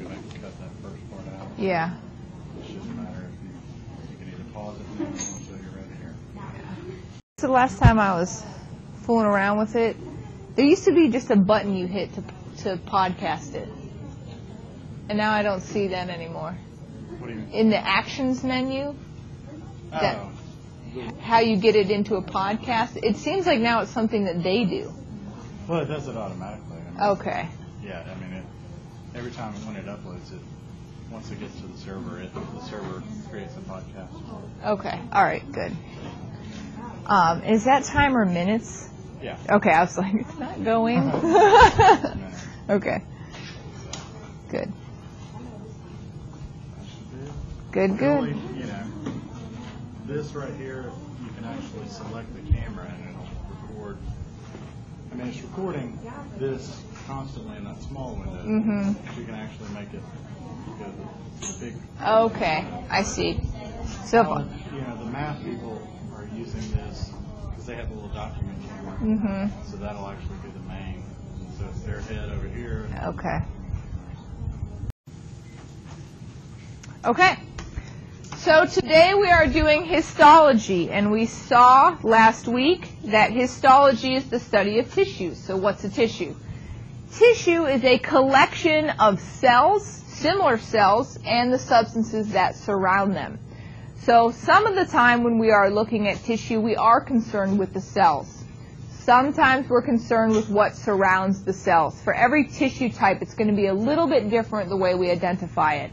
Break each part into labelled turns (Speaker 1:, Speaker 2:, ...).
Speaker 1: go back and cut that first part out.
Speaker 2: Yeah.
Speaker 1: It's just a matter if you can either pause it and until you're ready here.
Speaker 2: So the last time I was fooling around with it, there used to be just a button you hit to podcast it. And now I don't see that anymore.
Speaker 1: What do you mean?
Speaker 2: In the actions menu, how you get it into a podcast, it seems like now it's something that they do.
Speaker 1: Well, it does it automatically.
Speaker 2: Okay.
Speaker 1: Yeah, I mean, every time when it uploads it, once it gets to the server creates a podcast.
Speaker 2: Okay. All right. Good. Is that timer minutes?
Speaker 1: Yeah.
Speaker 2: Okay. I was like, it's not going. Okay. Good. Good.
Speaker 1: Really, this right here, you can actually select the camera and it'll record. I mean, it's recording this constantly in that small window. Mm-hmm. You can actually make it go to the big.
Speaker 2: Okay, I see. So,
Speaker 1: the math people are using this because they have a little document camera. Mm-hmm. So that'll actually be the main. So it's their head over here.
Speaker 2: Okay. Okay. So today we are doing histology, and we saw last week that histology is the study of tissues. So what's a tissue? Tissue is a collection of cells, similar cells, and the substances that surround them. So some of the time when we are looking at tissue, we are concerned with the cells. Sometimes we're concerned with what surrounds the cells. For every tissue type, it's going to be a little bit different the way we identify it.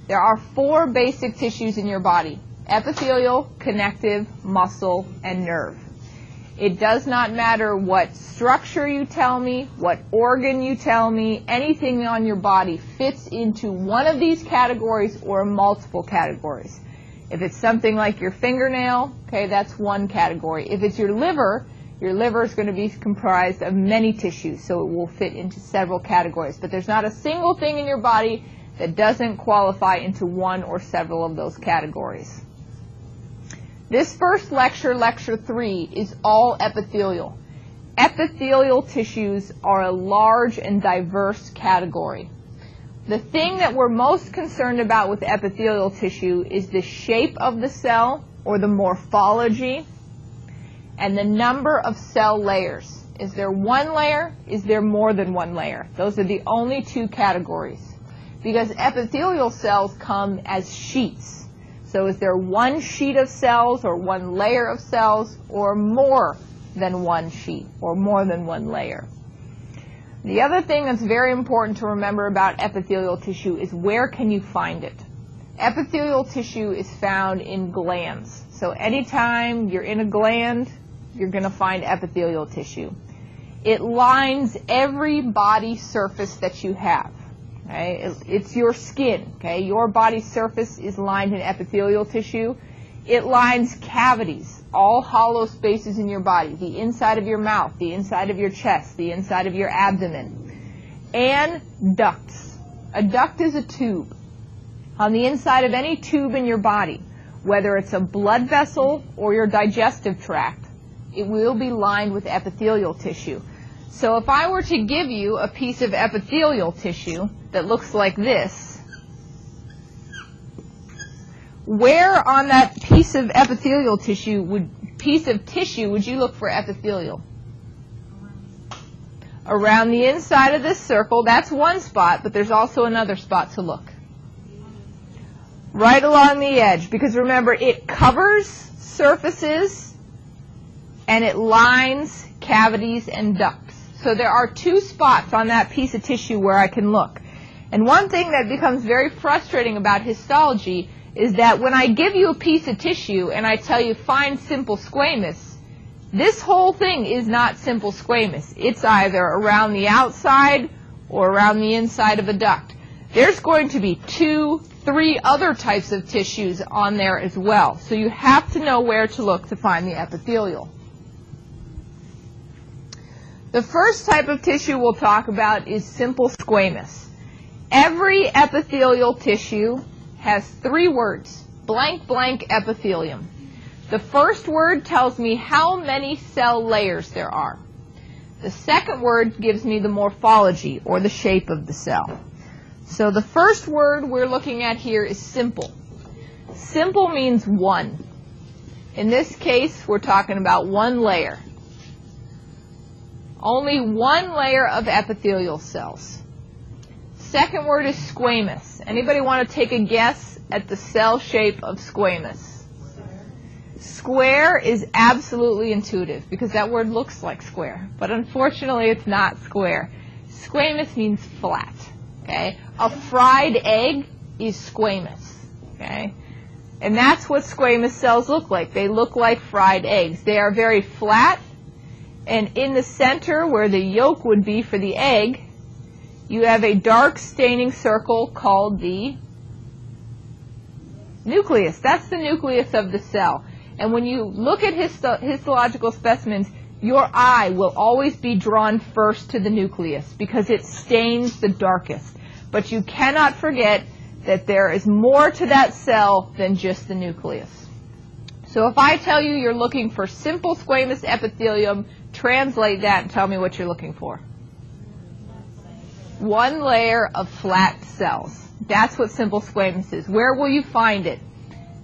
Speaker 2: There are 4 basic tissues in your body: epithelial, connective, muscle, and nerve. It does not matter what structure you tell me, what organ you tell me, anything on your body fits into one of these categories or multiple categories. If it's something like your fingernail, okay, that's one category. If it's your liver is going to be comprised of many tissues, so it will fit into several categories. But there's not a single thing in your body that doesn't qualify into one or several of those categories. This first lecture, lecture 3, is all epithelial. Epithelial tissues are a large and diverse category. The thing that we're most concerned about with epithelial tissue is the shape of the cell, or the morphology, and the number of cell layers. Is there one layer? Is there more than one layer? Those are the only 2 categories. Because epithelial cells come as sheets. So is there one sheet of cells or one layer of cells, or more than one sheet or more than one layer? The other thing that's very important to remember about epithelial tissue is where can you find it? Epithelial tissue is found in glands. So anytime you're in a gland, you're going to find epithelial tissue. It lines every body surface that you have. Okay? It's your skin. Okay? Your body surface is lined in epithelial tissue. It lines cavities, all hollow spaces in your body, the inside of your mouth, the inside of your chest, the inside of your abdomen, and ducts. A duct is a tube. On the inside of any tube in your body, whether it's a blood vessel or your digestive tract, it will be lined with epithelial tissue. So if I were to give you a piece of epithelial tissue that looks like this, where on that piece of epithelial tissue would you look for epithelial? Around the inside of this circle. That's one spot, but there's also another spot to look. Right along the edge, because remember, it covers surfaces and it lines cavities and ducts. So there are 2 spots on that piece of tissue where I can look. And one thing that becomes very frustrating about histology is that when I give you a piece of tissue and I tell you find simple squamous, this whole thing is not simple squamous. It's either around the outside or around the inside of a duct. There's going to be 2, 3 other types of tissues on there as well. So you have to know where to look to find the epithelial. The first type of tissue we'll talk about is simple squamous. Every epithelial tissue has 3 words: blank, blank, epithelium. The first word tells me how many cell layers there are. The second word gives me the morphology, or the shape of the cell. So the first word we're looking at here is simple. Simple means one. In this case, we're talking about one layer. Only one layer of epithelial cells. Second word is squamous. Anybody want to take a guess at the cell shape of squamous? Square is absolutely intuitive because that word looks like square, but unfortunately it's not square. Squamous means flat. Okay? A fried egg is squamous. Okay? And that's what squamous cells look like. They look like fried eggs. They are very flat, and in the center where the yolk would be for the egg, you have a dark staining circle called the nucleus. That's the nucleus of the cell. And when you look at histological specimens, your eye will always be drawn first to the nucleus because it stains the darkest. But you cannot forget that there is more to that cell than just the nucleus. So if I tell you you're looking for simple squamous epithelium, translate that and tell me what you're looking for. One layer of flat cells. That's what simple squamous is. Where will you find it?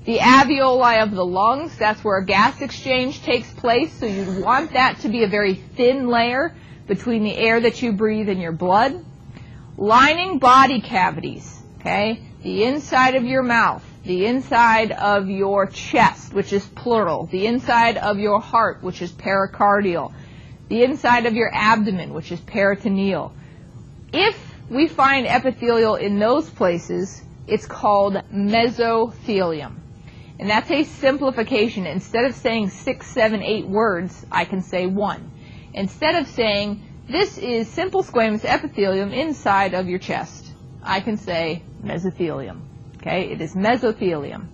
Speaker 2: The alveoli of the lungs, that's where a gas exchange takes place, so you'd want that to be a very thin layer between the air that you breathe and your blood. Lining body cavities, okay? The inside of your mouth, the inside of your chest, which is pleural, the inside of your heart, which is pericardial, the inside of your abdomen, which is peritoneal. If we find epithelial in those places, it's called mesothelium. And that's a simplification. Instead of saying 6, 7, 8 words, I can say 1. Instead of saying, this is simple squamous epithelium inside of your chest, I can say mesothelium. Okay, it is mesothelium.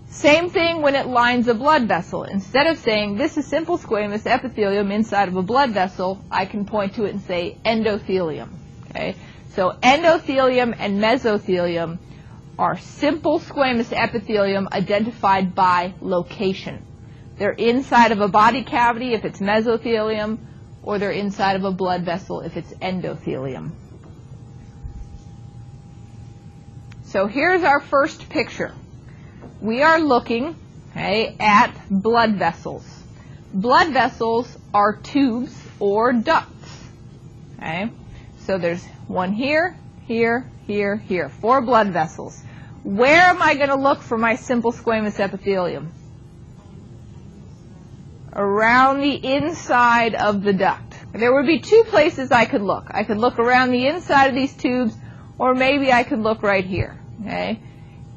Speaker 2: Same thing when it lines a blood vessel. Instead of saying, this is simple squamous epithelium inside of a blood vessel, I can point to it and say endothelium. Okay, so endothelium and mesothelium are simple squamous epithelium identified by location. They're inside of a body cavity if it's mesothelium, or they're inside of a blood vessel if it's endothelium. So here's our first picture. We are looking, okay, at blood vessels. Blood vessels are tubes or ducts. Okay? So there's one here, here, here, here. 4 blood vessels. Where am I going to look for my simple squamous epithelium? Around the inside of the duct. There would be 2 places I could look. I could look around the inside of these tubes, or maybe I could look right here. Okay?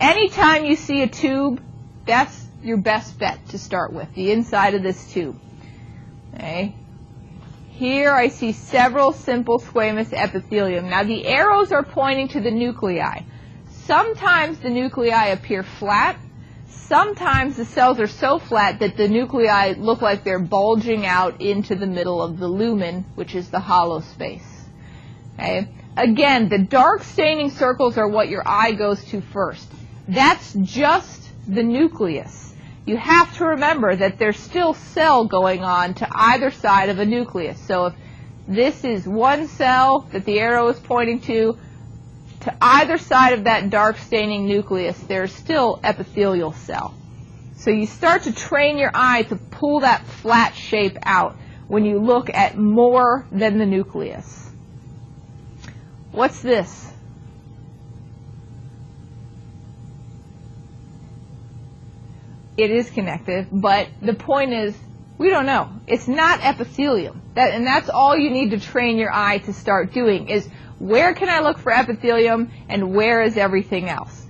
Speaker 2: Anytime you see a tube, that's your best bet to start with, the inside of this tube. Okay? Here I see several simple squamous epithelium. Now the arrows are pointing to the nuclei. Sometimes the nuclei appear flat. Sometimes the cells are so flat that the nuclei look like they're bulging out into the middle of the lumen, which is the hollow space. Okay? Again, the dark staining circles are what your eye goes to first. That's just the nucleus. You have to remember that there's still cell going on to either side of a nucleus. So if this is one cell that the arrow is pointing to either side of that dark staining nucleus, there's still epithelial cell. So you start to train your eye to pull that flat shape out when you look at more than the nucleus. What's this? It is connective, but the point is, we don't know. It's not epithelium. And that's all you need to train your eye to start doing is, where can I look for epithelium and where is everything else?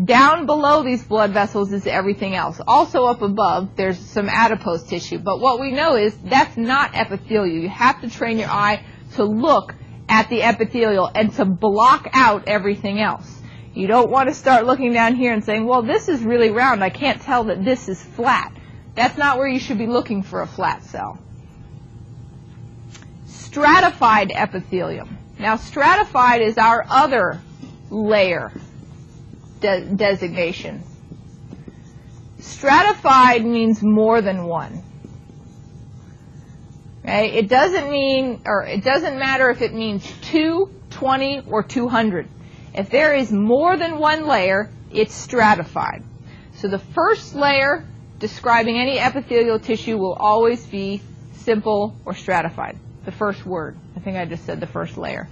Speaker 2: Down below these blood vessels is everything else. Also up above, there's some adipose tissue. But what we know is that's not epithelial. You have to train your eye to look at the epithelial and to block out everything else. You don't want to start looking down here and saying, well, this is really round. I can't tell that this is flat. That's not where you should be looking for a flat cell. Stratified epithelium. Now, stratified is our other layer designation. Stratified means more than one. Okay? It doesn't matter if it means 2, 20, or 200. If there is more than one layer, it's stratified. So the first layer describing any epithelial tissue will always be simple or stratified. The first word, I think I just said the first layer,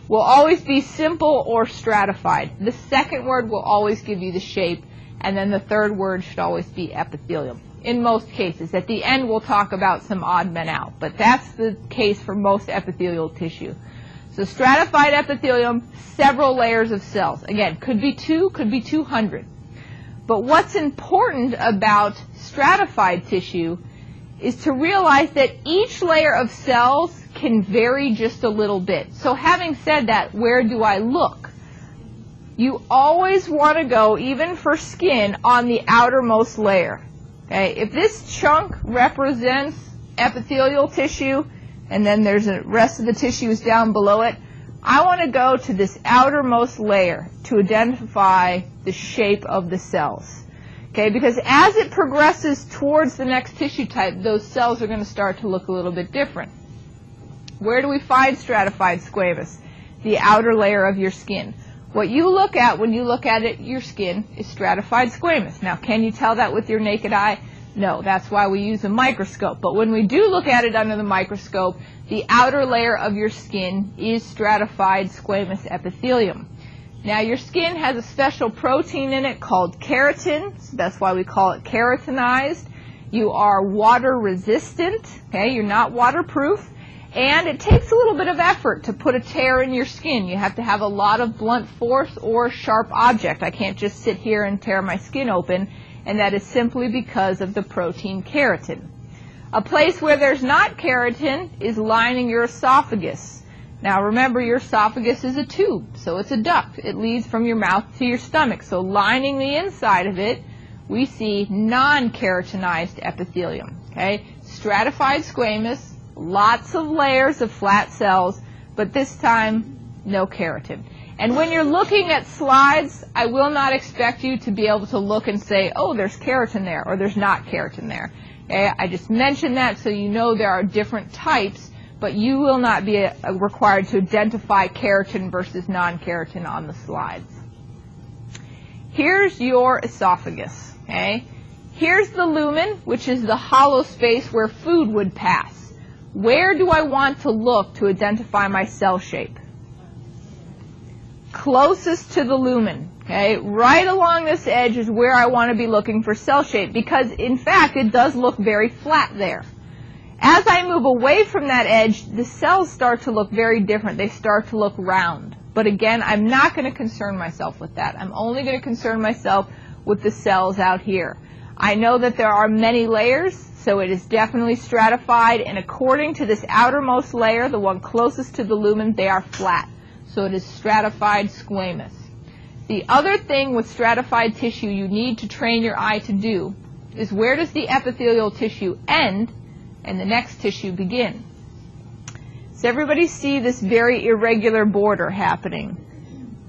Speaker 2: will always be simple or stratified. The second word will always give you the shape, and then the third word should always be epithelium. In most cases. At the end, we'll talk about some odd men out, but that's the case for most epithelial tissue. So stratified epithelium, several layers of cells. Again, could be 2, could be 200. But what's important about stratified tissue is to realize that each layer of cells can vary just a little bit. So having said that, where do I look? You always want to go, even for skin, on the outermost layer. Okay? If this chunk represents epithelial tissue, and then there's the rest of the tissues down below it, I want to go to this outermost layer to identify the shape of the cells. Okay? Because as it progresses towards the next tissue type, those cells are going to start to look a little bit different. Where do we find stratified squamous? The outer layer of your skin. What you look at when you look at your skin is stratified squamous. Now, can you tell that with your naked eye? No, that's why we use a microscope. But when we do look at it under the microscope, the outer layer of your skin is stratified squamous epithelium. Now, your skin has a special protein in it called keratin, so that's why we call it keratinized. You are water resistant, okay? You're not waterproof. And it takes a little bit of effort to put a tear in your skin. You have to have a lot of blunt force or sharp object. I can't just sit here and tear my skin open, and that is simply because of the protein keratin. A place where there's not keratin is lining your esophagus. Now remember, your esophagus is a tube, so it's a duct. It leads from your mouth to your stomach. So lining the inside of it, we see non-keratinized epithelium. Okay? Stratified squamous, lots of layers of flat cells, but this time, no keratin. And when you're looking at slides, I will not expect you to be able to look and say, oh, there's keratin there, or there's not keratin there. Okay? I just mentioned that so you know there are different types, but you will not be required to identify keratin versus non-keratin on the slides. Here's your esophagus. Okay? Here's the lumen, which is the hollow space where food would pass. Where do I want to look to identify my cell shape? Closest to the lumen. Okay? Right along this edge is where I want to be looking for cell shape because, in fact, it does look very flat there. As I move away from that edge, the cells start to look very different. They start to look round. But again, I'm not going to concern myself with that. I'm only going to concern myself with the cells out here. I know that there are many layers, so it is definitely stratified, and according to this outermost layer, the one closest to the lumen, they are flat. So it is stratified squamous. The other thing with stratified tissue you need to train your eye to do is where does the epithelial tissue end and the next tissue begin? Does everybody see this very irregular border happening?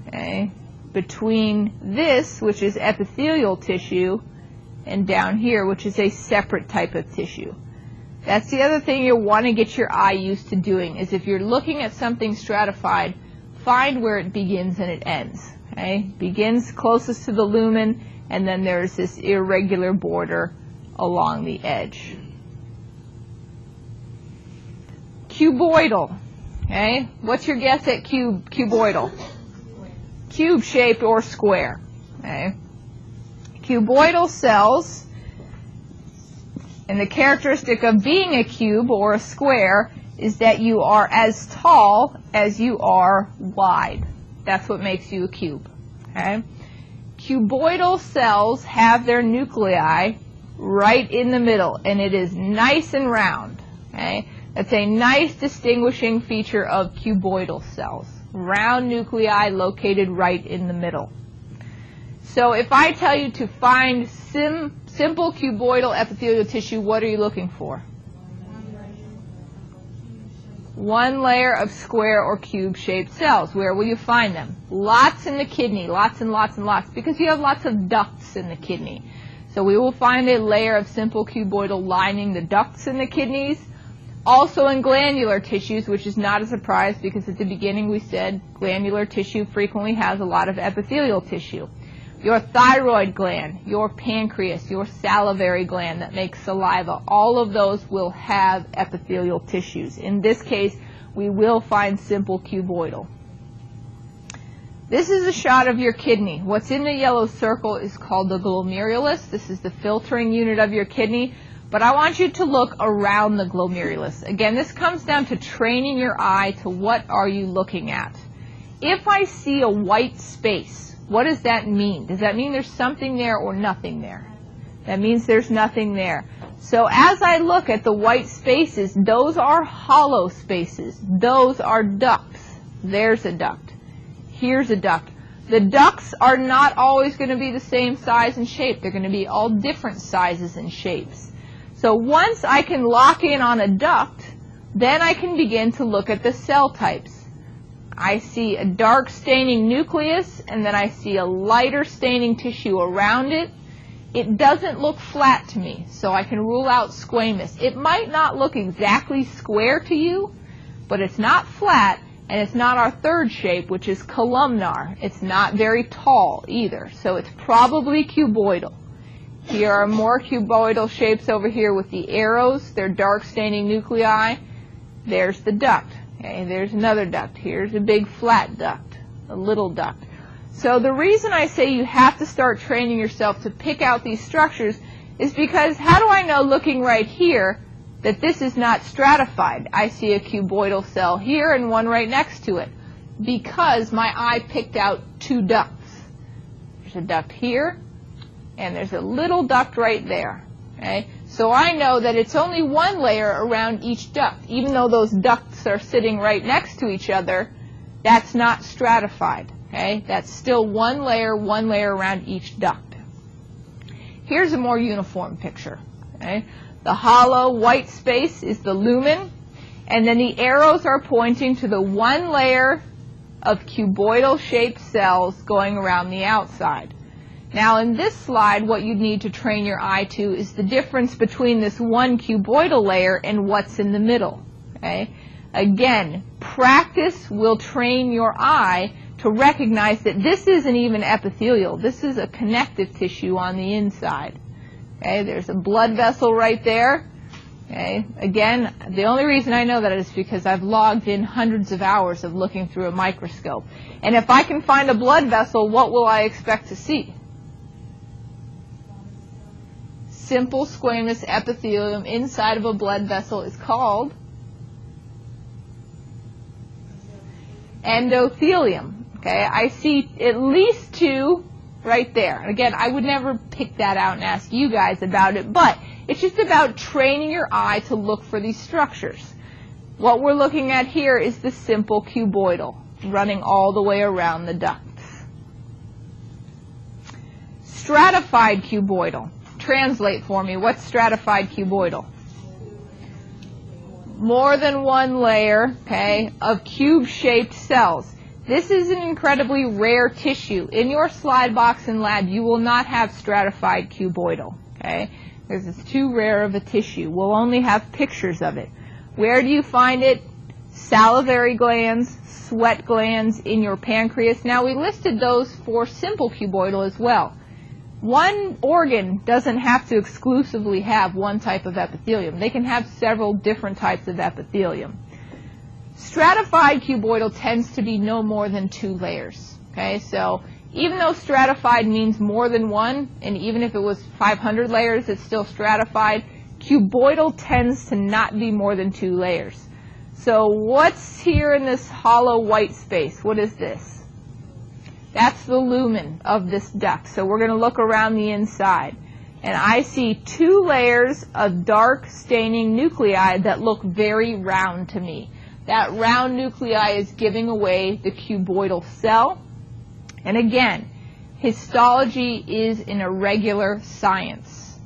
Speaker 2: Okay? Between this, which is epithelial tissue, and down here, which is a separate type of tissue. That's the other thing you'll want to get your eye used to doing, is if you're looking at something stratified, find where it begins and it ends. Okay? Begins closest to the lumen, and then there's this irregular border along the edge. Cuboidal. Okay? What's your guess at cuboidal? Cube-shaped or square. Okay? Cuboidal cells, and the characteristic of being a cube or a square is that you are as tall as you are wide. That's what makes you a cube. Okay? Cuboidal cells have their nuclei right in the middle, and it is nice and round. Okay? That's a nice distinguishing feature of cuboidal cells. Round nuclei located right in the middle. So if I tell you to find simple cuboidal epithelial tissue, what are you looking for? One layer of square or cube-shaped cells. Where will you find them? Lots in the kidney, lots and lots and lots, because you have lots of ducts in the kidney. So we will find a layer of simple cuboidal lining the ducts in the kidneys. Also in glandular tissues, which is not a surprise because at the beginning we said glandular tissue frequently has a lot of epithelial tissue. Your thyroid gland, your pancreas, your salivary gland that makes saliva, all of those will have epithelial tissues. In this case, we will find simple cuboidal. This is a shot of your kidney. What's in the yellow circle is called the glomerulus. This is the filtering unit of your kidney. But I want you to look around the glomerulus. Again, this comes down to training your eye to what are you looking at. If I see a white space, what does that mean? Does that mean there's something there or nothing there? That means there's nothing there. So as I look at the white spaces, those are hollow spaces. Those are ducts. There's a duct. Here's a duct. The ducts are not always going to be the same size and shape. They're going to be all different sizes and shapes. So once I can lock in on a duct, then I can begin to look at the cell types. I see a dark staining nucleus, and then I see a lighter staining tissue around it. It doesn't look flat to me, so I can rule out squamous. It might not look exactly square to you, but it's not flat, and it's not our third shape, which is columnar. It's not very tall either, so it's probably cuboidal. Here are more cuboidal shapes over here with the arrows. They're dark staining nuclei. There's the duct. Okay, there's another duct. Here's a big flat duct, a little duct. So the reason I say you have to start training yourself to pick out these structures is because how do I know looking right here that this is not stratified? I see a cuboidal cell here and one right next to it because my eye picked out two ducts. There's a duct here and there's a little duct right there. Okay? So I know that it's only one layer around each duct. Even though those ducts are sitting right next to each other, that's not stratified. Okay? That's still one layer around each duct. Here's a more uniform picture. Okay? The hollow white space is the lumen, and then the arrows are pointing to the one layer of cuboidal-shaped cells going around the outside. Now in this slide, what you need to train your eye to is the difference between this one cuboidal layer and what's in the middle. Okay? Again, practice will train your eye to recognize that this isn't even epithelial. This is a connective tissue on the inside. Okay? There's a blood vessel right there. Okay? Again, the only reason I know that is because I've logged in hundreds of hours of looking through a microscope. And if I can find a blood vessel, what will I expect to see? Simple squamous epithelium inside of a blood vessel is called endothelium. Okay, I see at least two right there. Again, I would never pick that out and ask you guys about it, but it's just about training your eye to look for these structures. What we're looking at here is the simple cuboidal running all the way around the ducts. Stratified cuboidal. Translate for me. What's stratified cuboidal? More than one layer, okay, of cube-shaped cells. This is an incredibly rare tissue. In your slide box in lab, you will not have stratified cuboidal, okay, because it's too rare of a tissue. We'll only have pictures of it. Where do you find it? Salivary glands, sweat glands, in your pancreas. Now, we listed those for simple cuboidal as well. One organ doesn't have to exclusively have one type of epithelium. They can have several different types of epithelium. Stratified cuboidal tends to be no more than two layers. Okay, so even though stratified means more than one, and even if it was 500 layers, it's still stratified, cuboidal tends to not be more than two layers. So what's here in this hollow white space? What is this? That's the lumen of this duct. So we're going to look around the inside. And I see two layers of dark staining nuclei that look very round to me. That round nuclei is giving away the cuboidal cell. And again, histology is an irregular science.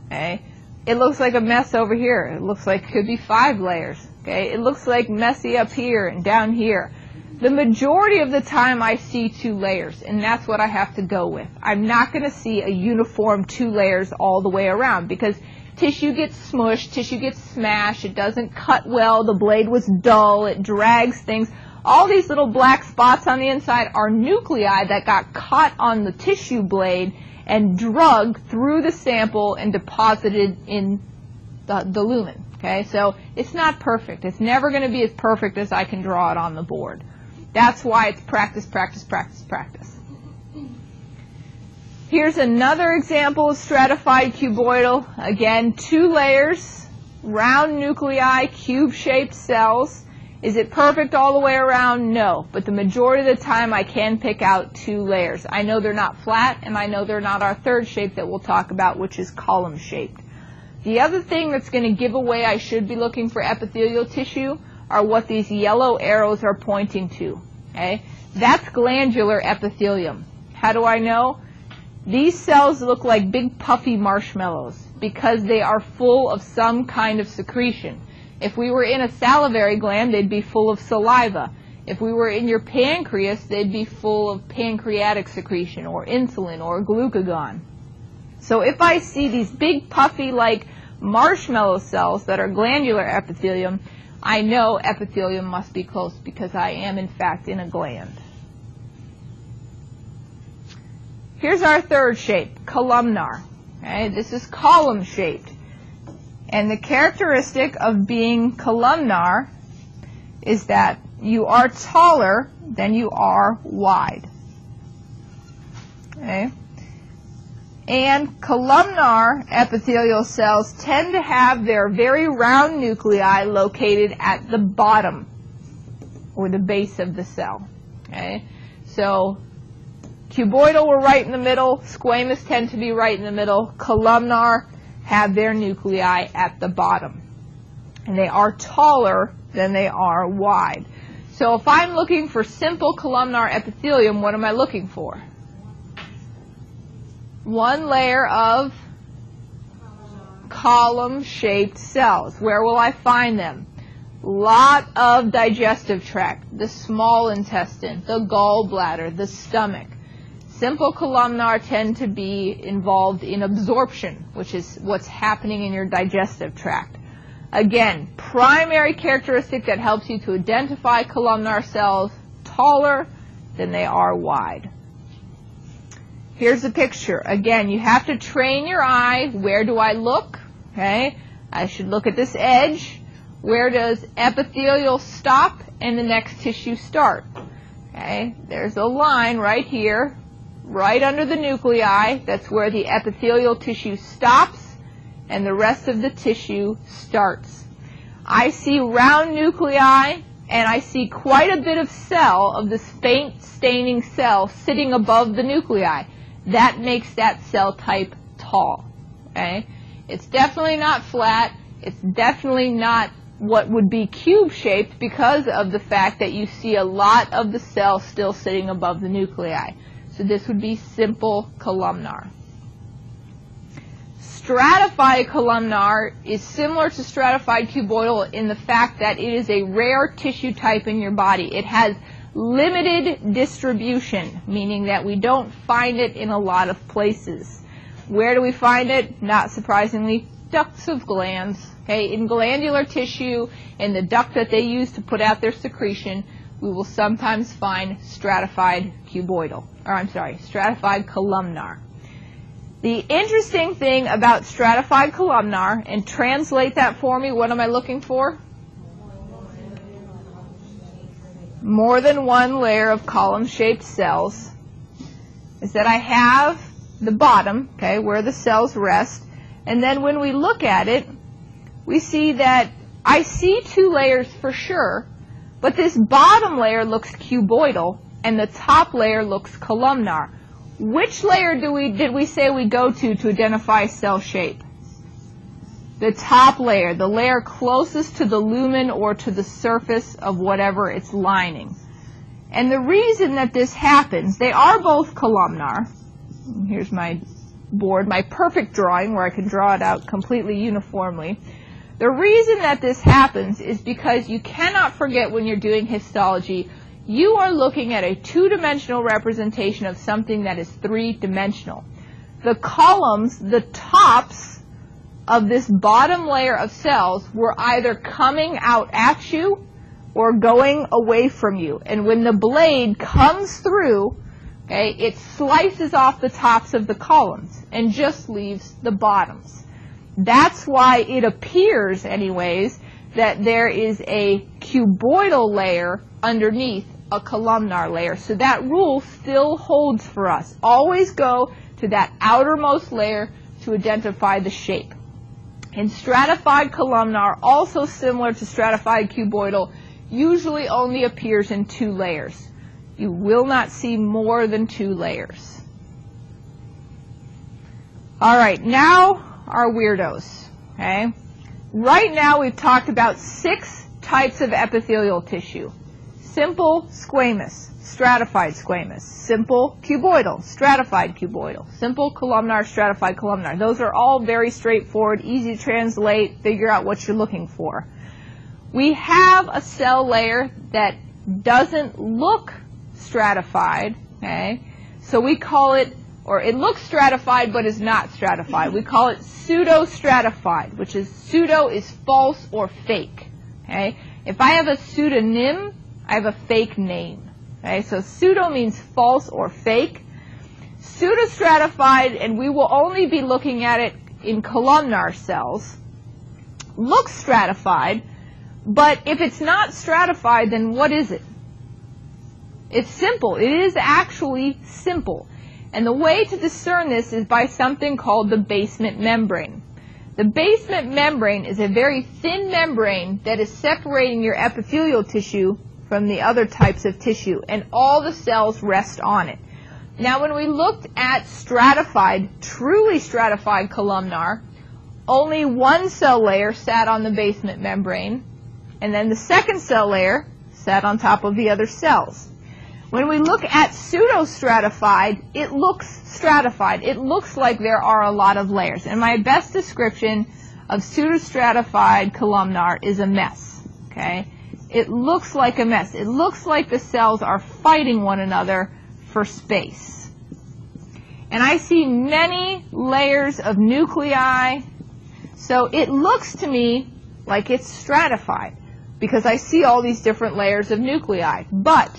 Speaker 2: Okay? It looks like a mess over here. It looks like it could be 5 layers. Okay? It looks like messy up here and down here. The majority of the time I see 2 layers, and that's what I have to go with. I'm not going to see a uniform 2 layers all the way around because tissue gets smushed, tissue gets smashed, it doesn't cut well, the blade was dull, it drags things. All these little black spots on the inside are nuclei that got caught on the tissue blade and drugged through the sample and deposited in the lumen. Okay, so it's not perfect. It's never going to be as perfect as I can draw it on the board. That's why it's practice, practice, practice, practice. Here's another example of stratified cuboidal. Again, 2 layers, round nuclei, cube-shaped cells. Is it perfect all the way around? No, but the majority of the time I can pick out 2 layers. I know they're not flat, and I know they're not our third shape that we'll talk about, which is column-shaped. The other thing that's going to give away I should be looking for epithelial tissue are what these yellow arrows are pointing to. Okay? That's glandular epithelium. How do I know? These cells look like big puffy marshmallows because they are full of some kind of secretion. If we were in a salivary gland, they'd be full of saliva. If we were in your pancreas, they'd be full of pancreatic secretion or insulin or glucagon. So if I see these big puffy like marshmallow cells that are glandular epithelium, I know epithelium must be close because I am in fact in a gland. Here's our third shape, columnar. Okay, this is column shaped. And the characteristic of being columnar is that you are taller than you are wide. Okay? And columnar epithelial cells tend to have their very round nuclei located at the bottom or the base of the cell. Okay? So cuboidal were right in the middle, squamous tend to be right in the middle, columnar have their nuclei at the bottom. And they are taller than they are wide. So if I'm looking for simple columnar epithelium, what am I looking for? 1 layer of column-shaped cells. Where will I find them? Lot of digestive tract, the small intestine, the gallbladder, the stomach. Simple columnar tend to be involved in absorption, which is what's happening in your digestive tract. Again, primary characteristic that helps you to identify columnar cells, taller than they are wide. Here's the picture. Again, you have to train your eye. Where do I look? Okay, I should look at this edge. Where does epithelial stop and the next tissue start? Okay, there's a line right here, right under the nuclei. That's where the epithelial tissue stops and the rest of the tissue starts. I see round nuclei and I see quite a bit of cell, of this faint staining cell, sitting above the nuclei. That makes that cell type tall. Okay? It's definitely not flat. It's definitely not what would be cube-shaped because of the fact that you see a lot of the cell still sitting above the nuclei. So this would be simple columnar. Stratified columnar is similar to stratified cuboidal in the fact that it is a rare tissue type in your body. It has limited distribution, meaning that we don't find it in a lot of places. Where do we find it? Not surprisingly, ducts of glands. Okay, in glandular tissue, in the duct that they use to put out their secretion, we will sometimes find stratified stratified columnar. The interesting thing about stratified columnar, and translate that for me, what am I looking for? More than 1 layer of column-shaped cells, is that I have the bottom, okay, where the cells rest, and then when we look at it, we see that I see 2 layers for sure, but this bottom layer looks cuboidal, and the top layer looks columnar. Which layer did we say we go to identify cell shape? The top layer, the layer closest to the lumen or to the surface of whatever it's lining. And the reason that this happens, they are both columnar. Here's my board, my perfect drawing where I can draw it out completely uniformly. The reason that this happens is because you cannot forget when you're doing histology, you are looking at a 2-dimensional representation of something that is 3-dimensional. The columns, the tops, of this bottom layer of cells were either coming out at you or going away from you. And when the blade comes through, okay, it slices off the tops of the columns and just leaves the bottoms. That's why it appears, anyways, that there is a cuboidal layer underneath a columnar layer. So that rule still holds for us. Always go to that outermost layer to identify the shape. And stratified columnar, also similar to stratified cuboidal, usually only appears in 2 layers. You will not see more than 2 layers. All right, now our weirdos. Okay? Right now we've talked about 6 types of epithelial tissue. Simple squamous, stratified squamous. Simple cuboidal, stratified cuboidal. Simple columnar, stratified columnar. Those are all very straightforward, easy to translate, figure out what you're looking for. We have a cell layer that doesn't look stratified, okay? So we call it, or it looks stratified but is not stratified. We call it pseudo-stratified, which is pseudo is false or fake, okay? If I have a pseudonym, I have a fake name, okay? So pseudo means false or fake. Pseudo-stratified, and we will only be looking at it in columnar cells, looks stratified, but if it's not stratified, then what is it? It's simple. It is actually simple. And the way to discern this is by something called the basement membrane. The basement membrane is a very thin membrane that is separating your epithelial tissue from the other types of tissue, and all the cells rest on it. Now, when we looked at stratified, truly stratified columnar, only one cell layer sat on the basement membrane, and then the second cell layer sat on top of the other cells. When we look at pseudo-stratified, it looks stratified. It looks like there are a lot of layers. And my best description of pseudo-stratified columnar is a mess. Okay? It looks like a mess. It looks like the cells are fighting one another for space. And I see many layers of nuclei. So it looks to me like it's stratified because I see all these different layers of nuclei. But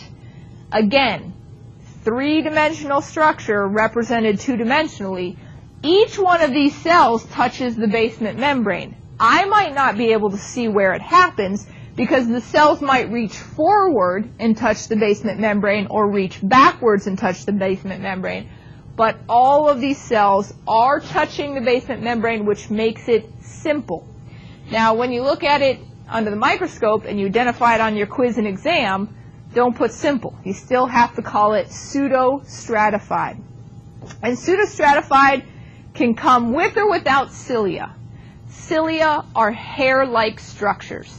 Speaker 2: again, 3-dimensional structure represented 2-dimensionally. Each one of these cells touches the basement membrane. I might not be able to see where it happens because the cells might reach forward and touch the basement membrane or reach backwards and touch the basement membrane. But all of these cells are touching the basement membrane, which makes it simple. Now, when you look at it under the microscope and you identify it on your quiz and exam, don't put simple. You still have to call it pseudo-stratified. And pseudo-stratified can come with or without cilia. Cilia are hair-like structures.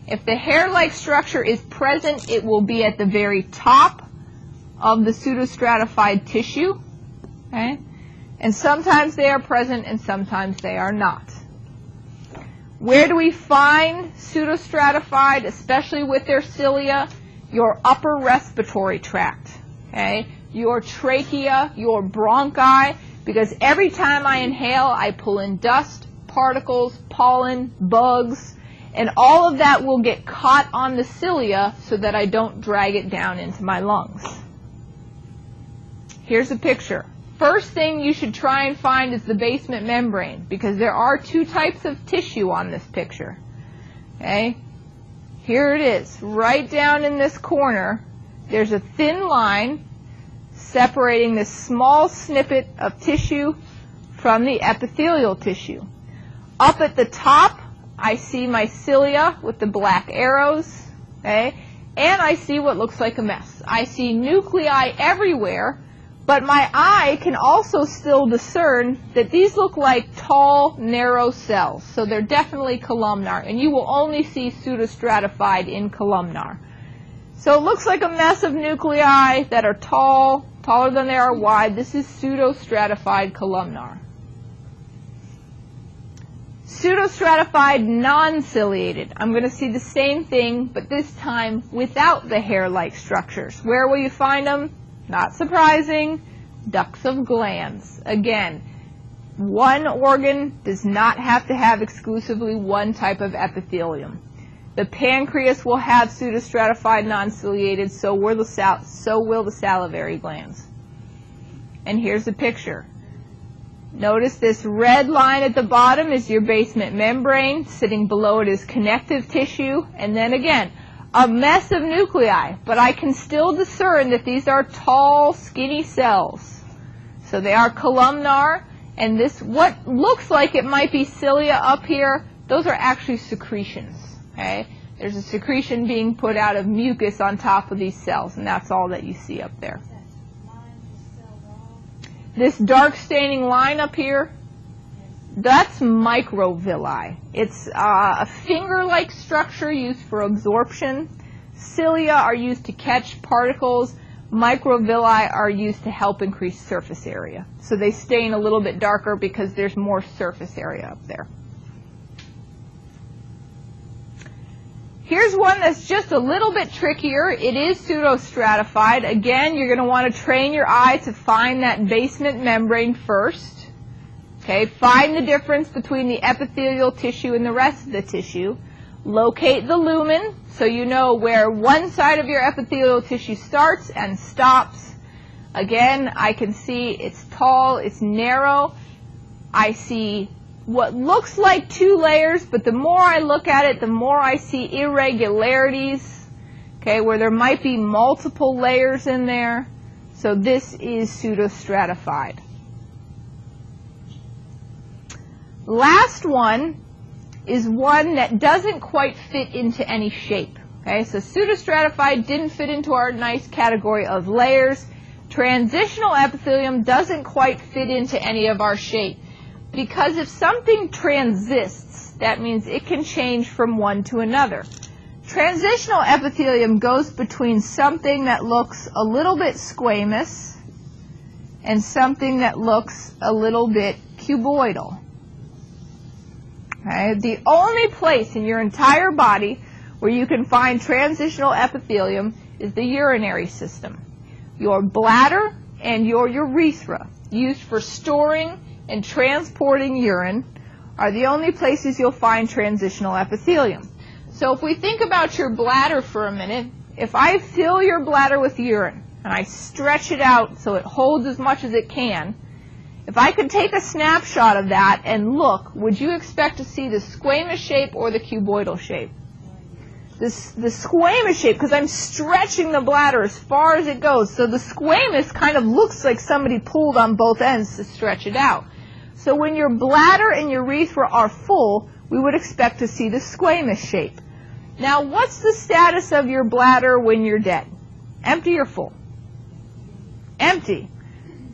Speaker 2: If the hair-like structure is present, it will be at the very top of the pseudo-stratified tissue. Okay? And sometimes they are present and sometimes they are not. Where do we find pseudo-stratified, especially with their cilia? Your upper respiratory tract, okay? Your trachea, your bronchi, because every time I inhale, I pull in dust, particles, pollen, bugs, and all of that will get caught on the cilia so that I don't drag it down into my lungs. Here's a picture. First thing you should try and find is the basement membrane, because there are 2 types of tissue on this picture. Okay? Here it is. Right down in this corner, there's a thin line separating this small snippet of tissue from the epithelial tissue. Up at the top, I see my cilia with the black arrows, okay? And I see what looks like a mess. I see nuclei everywhere, but my eye can also still discern that these look like tall, narrow cells. So they're definitely columnar, and you will only see pseudostratified in columnar. So it looks like a mess of nuclei that are tall, taller than they are wide. This is pseudostratified columnar. Pseudostratified non-ciliated. I'm going to see the same thing, but this time without the hair-like structures. Where will you find them? Not surprising, ducts of glands. Again, one organ does not have to have exclusively one type of epithelium. The pancreas will have pseudostratified non-ciliated, so will the salivary glands. And here's a picture. Notice this red line at the bottom is your basement membrane. Sitting below it is connective tissue. And then again, a mess of nuclei. But I can still discern that these are tall, skinny cells. So they are columnar. And this, what looks like it might be cilia up here, those are actually secretions. Okay? There's a secretion being put out of mucus on top of these cells. And that's all that you see up there. This dark staining line up here, that's microvilli. It's a finger-like structure used for absorption. Cilia are used to catch particles. Microvilli are used to help increase surface area. So they stain a little bit darker because there's more surface area up there. Here's one that's just a little bit trickier. It is pseudostratified. Again, you're going to want to train your eye to find that basement membrane first. Okay, find the difference between the epithelial tissue and the rest of the tissue. Locate the lumen so you know where one side of your epithelial tissue starts and stops. Again, I can see it's tall, it's narrow. I see what looks like two layers, but the more I look at it, the more I see irregularities, okay, where there might be multiple layers in there. So this is pseudostratified. Last one is one that doesn't quite fit into any shape. Okay, so pseudostratified didn't fit into our nice category of layers. Transitional epithelium doesn't quite fit into any of our shape. Because if something transists, that means it can change from one to another. Transitional epithelium goes between something that looks a little bit squamous and something that looks a little bit cuboidal. Okay? The only place in your entire body where you can find transitional epithelium is the urinary system. Your bladder and your urethra, used for storing and transporting urine, are the only places you'll find transitional epithelium. So if we think about your bladder for a minute, if I fill your bladder with urine and I stretch it out so it holds as much as it can, if I could take a snapshot of that and look, would you expect to see the squamous shape or the cuboidal shape? The squamous shape, because I'm stretching the bladder as far as it goes. So the squamous kind of looks like somebody pulled on both ends to stretch it out. So when your bladder and urethra are full, we would expect to see the squamous shape. Now, what's the status of your bladder when you're dead? Empty or full? Empty.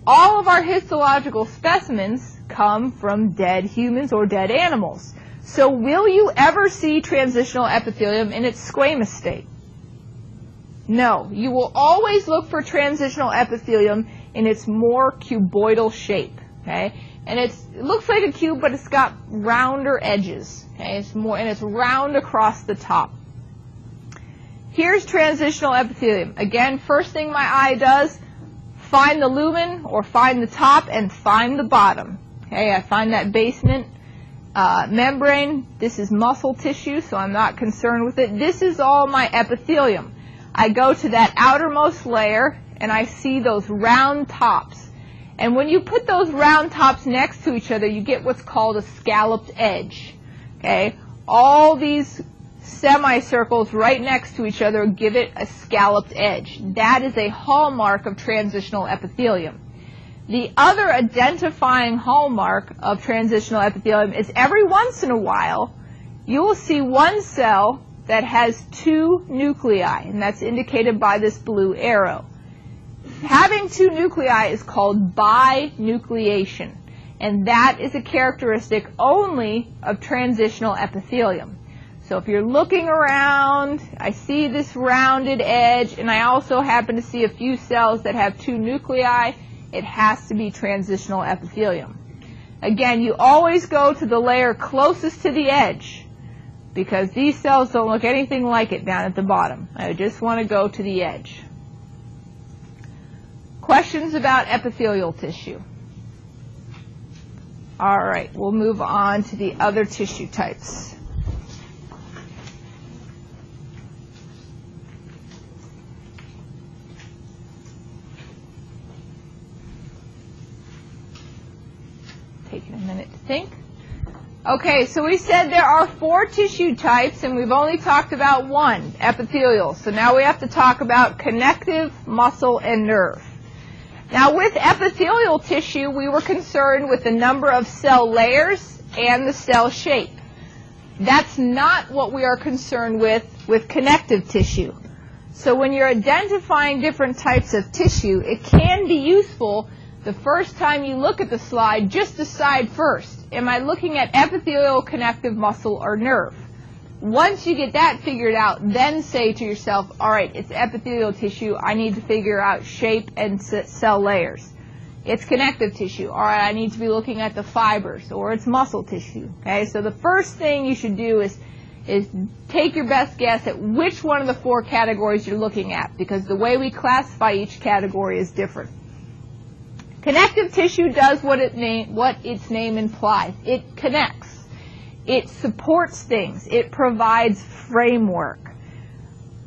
Speaker 2: All of our histological specimens come from dead humans or dead animals. So will you ever see transitional epithelium in its squamous state? No. You will always look for transitional epithelium in its more cuboidal shape. Okay? And it looks like a cube, but it's got rounder edges. Okay? It's round across the top. Here's transitional epithelium. Again, first thing my eye does, find the lumen or find the top and find the bottom. Okay? I find that basement membrane. This is muscle tissue, so I'm not concerned with it. This is all my epithelium. I go to that outermost layer and I see those round tops. And when you put those round tops next to each other, you get what's called a scalloped edge. Okay? All these semicircles right next to each other give it a scalloped edge. That is a hallmark of transitional epithelium. The other identifying hallmark of transitional epithelium is every once in a while you will see one cell that has two nuclei, and that's indicated by this blue arrow. Having two nuclei is called binucleation, and that is a characteristic only of transitional epithelium. So if you're looking around, I see this rounded edge, and I also happen to see a few cells that have two nuclei, it has to be transitional epithelium. Again, you always go to the layer closest to the edge, because these cells don't look anything like it down at the bottom. I just want to go to the edge. Questions about epithelial tissue? All right, we'll move on to the other tissue types. Taking a minute to think. Okay, so we said there are 4 tissue types, and we've only talked about one, epithelial. So now we have to talk about connective, muscle, and nerve. Now with epithelial tissue, we were concerned with the number of cell layers and the cell shape. That's not what we are concerned with connective tissue. So when you're identifying different types of tissue, it can be useful the first time you look at the slide, just decide first, am I looking at epithelial, connective, muscle, or nerve? Once you get that figured out, then say to yourself, all right, it's epithelial tissue, I need to figure out shape and cell layers. It's connective tissue, all right, I need to be looking at the fibers, or it's muscle tissue. Okay, so the first thing you should do is take your best guess at which one of the 4 categories you're looking at, because the way we classify each category is different. Connective tissue does what its name implies. It connects. It supports things. It provides framework.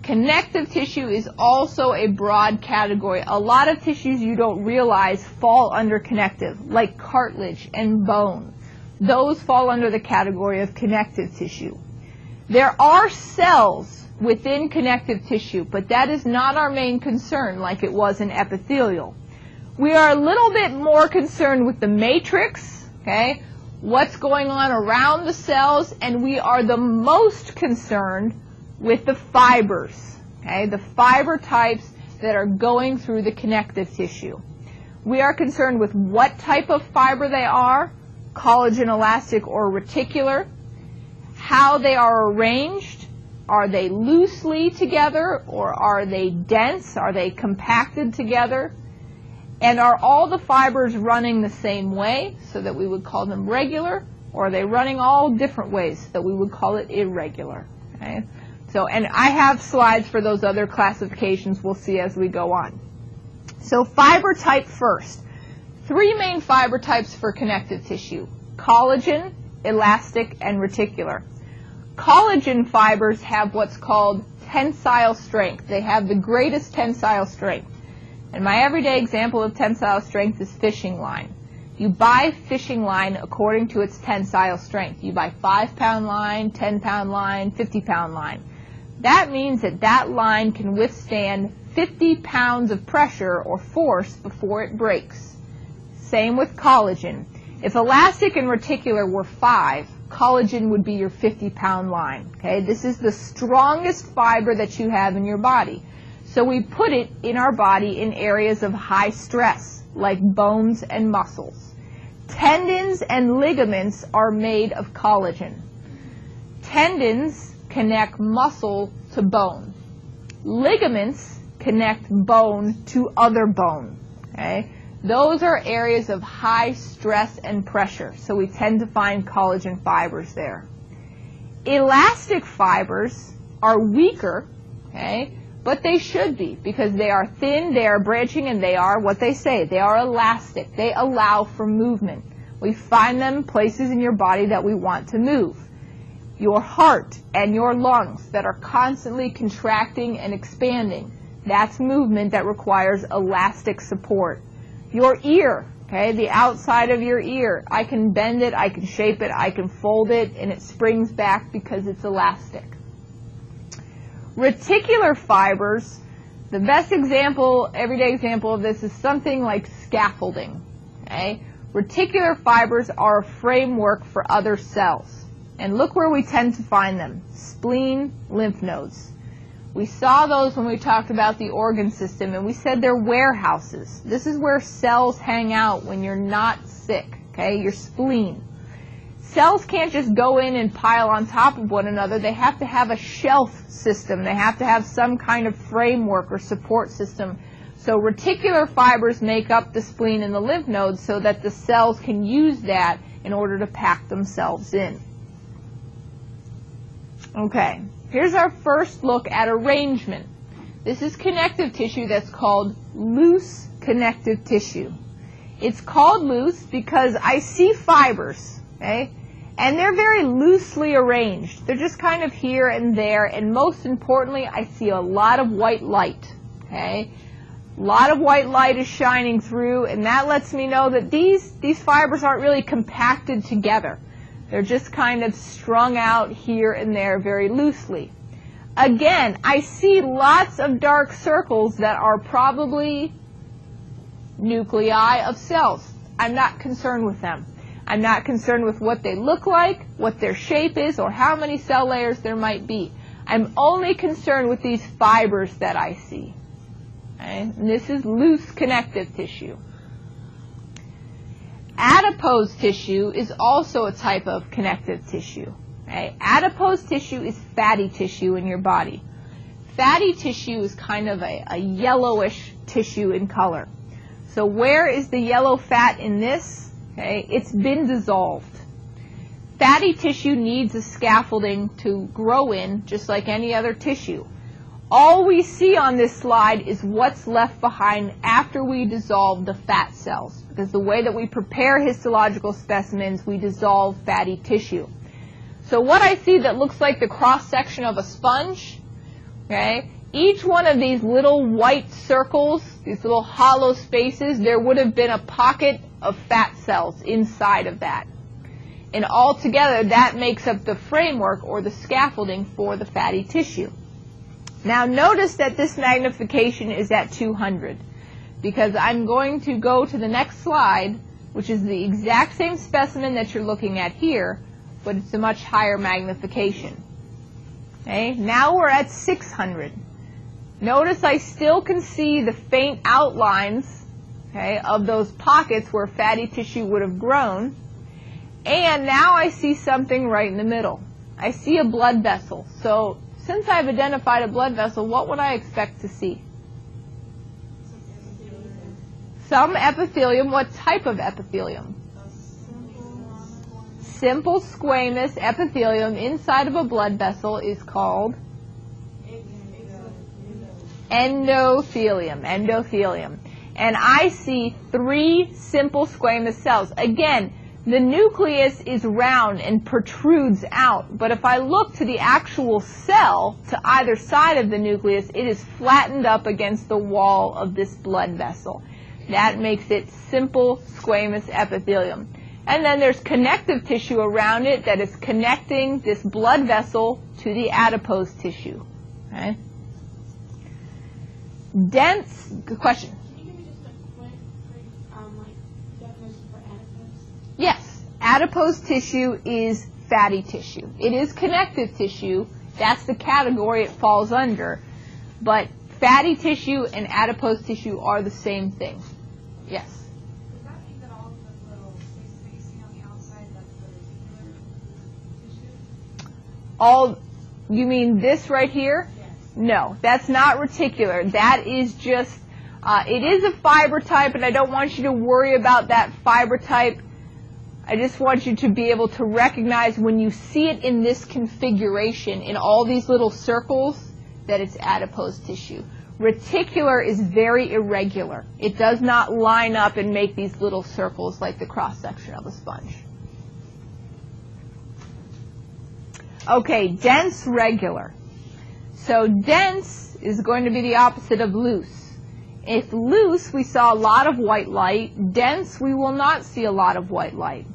Speaker 2: Connective tissue is also a broad category. A lot of tissues you don't realize fall under connective, like cartilage and bone. Those fall under the category of connective tissue. There are cells within connective tissue, but that is not our main concern like it was in epithelial. We are a little bit more concerned with the matrix, okay, what's going on around the cells, and we are the most concerned with the fibers, okay, the fiber types that are going through the connective tissue. We are concerned with what type of fiber they are, collagen, elastic, or reticular, how they are arranged, are they loosely together, or are they dense, are they compacted together? And are all the fibers running the same way, so that we would call them regular, or are they running all different ways, so that we would call it irregular? Okay? So, and I have slides for those other classifications we'll see as we go on. So fiber type first. 3 main fiber types for connective tissue: collagen, elastic, and reticular. Collagen fibers have what's called tensile strength. They have the greatest tensile strength. And my everyday example of tensile strength is fishing line. You buy fishing line according to its tensile strength. You buy 5-pound line, 10-pound line, 50-pound line. That means that that line can withstand 50 pounds of pressure or force before it breaks. Same with collagen. If elastic and reticular were 5, collagen would be your 50-pound line. Okay? This is the strongest fiber that you have in your body. So we put it in our body in areas of high stress, like bones and muscles. Tendons and ligaments are made of collagen. Tendons connect muscle to bone. Ligaments connect bone to other bone. Okay? Those are areas of high stress and pressure, so we tend to find collagen fibers there. Elastic fibers are weaker, okay? But they should be, because they are thin, they are branching, and they are what they say. They are elastic. They allow for movement. We find them places in your body that we want to move. Your heart and your lungs that are constantly contracting and expanding. That's movement that requires elastic support. Your ear, okay, the outside of your ear. I can bend it, I can shape it, I can fold it, and it springs back because it's elastic. Reticular fibers, the best example, everyday example of this is something like scaffolding. Okay? Reticular fibers are a framework for other cells. And look where we tend to find them. Spleen, lymph nodes. We saw those when we talked about the organ system, and we said they're warehouses. This is where cells hang out when you're not sick. Okay? Your spleen. Cells can't just go in and pile on top of one another. They have to have a shelf system. They have to have some kind of framework or support system. So reticular fibers make up the spleen and the lymph nodes so that the cells can use that in order to pack themselves in. Okay, here's our first look at arrangement. This is connective tissue that's called loose connective tissue. It's called loose because I see fibers, okay? And they're very loosely arranged. They're just kind of here and there, and most importantly, I see a lot of white light, okay? A lot of white light is shining through, and that lets me know that these fibers aren't really compacted together. They're just kind of strung out here and there very loosely. Again, I see lots of dark circles that are probably nuclei of cells. I'm not concerned with them. I'm not concerned with what they look like, what their shape is, or how many cell layers there might be. I'm only concerned with these fibers that I see. Okay? And this is loose connective tissue. Adipose tissue is also a type of connective tissue. Okay? Adipose tissue is fatty tissue in your body. Fatty tissue is kind of a yellowish tissue in color. So where is the yellow fat in this? Okay, it's been dissolved. Fatty tissue needs a scaffolding to grow in, just like any other tissue. All we see on this slide is what's left behind after we dissolve the fat cells, because the way that we prepare histological specimens, we dissolve fatty tissue. So what I see that looks like the cross-section of a sponge, okay, each one of these little white circles, these little hollow spaces, there would have been a pocket of fat cells inside of that. And altogether, that makes up the framework or the scaffolding for the fatty tissue. Now notice that this magnification is at 200, because I'm going to go to the next slide, which is the exact same specimen that you're looking at here, but it's a much higher magnification. Okay, now we're at 600. Notice I still can see the faint outlines, okay, of those pockets where fatty tissue would have grown. And now I see something right in the middle. I see a blood vessel. So since I've identified a blood vessel, what would I expect to see? Some epithelium. What type of epithelium? Simple squamous epithelium inside of a blood vessel is called endothelium. Endothelium. And I see 3 simple squamous cells. Again, the nucleus is round and protrudes out, but if I look to the actual cell to either side of the nucleus, it is flattened up against the wall of this blood vessel. That makes it simple squamous epithelium. And then there's connective tissue around it that is connecting this blood vessel to the adipose tissue. Okay? Dense, good question.
Speaker 3: Can you give me just a quick definition for adipose?
Speaker 2: Yes, adipose tissue is fatty tissue. It is connective tissue. That's the category it falls under. But fatty tissue and adipose tissue are the same thing. Yes.
Speaker 3: Does that mean that all of the little spaces that you see on the outside, that's the reticular tissue?
Speaker 2: All, you mean this right here?
Speaker 3: Yes.
Speaker 2: No, that's not reticular. That is just, it is a fiber type, and I don't want you to worry about that fiber type. I just want you to be able to recognize when you see it in this configuration, in all these little circles, that it's adipose tissue. Reticular is very irregular. It does not line up and make these little circles like the cross-section of a sponge. Okay, dense, regular. So dense is going to be the opposite of loose. If loose, we saw a lot of white light. Dense, we will not see a lot of white light.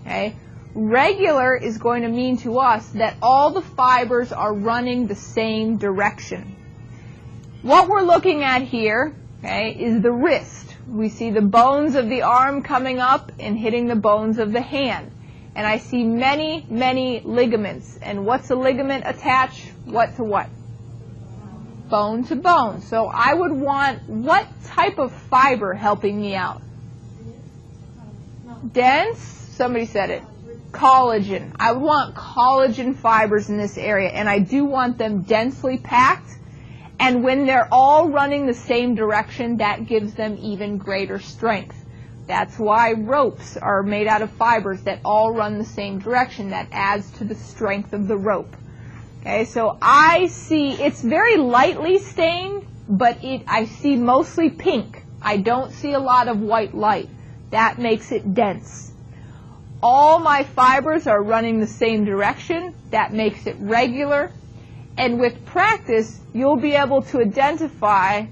Speaker 2: Okay? Regular is going to mean to us that all the fibers are running the same direction. What we're looking at here, okay, is the wrist. We see the bones of the arm coming up and hitting the bones of the hand. And I see many, many ligaments. And what's a ligament attached? What to what? Bone to bone. So I would want what type of fiber helping me out? Dense? Somebody said it. Collagen. I want collagen fibers in this area, and I do want them densely packed. And when they're all running the same direction, that gives them even greater strength. That's why ropes are made out of fibers that all run the same direction. That adds to the strength of the rope. Okay, so I see, it's very lightly stained, but I see mostly pink. I don't see a lot of white light. That makes it dense. All my fibers are running the same direction. That makes it regular. And with practice, you'll be able to identify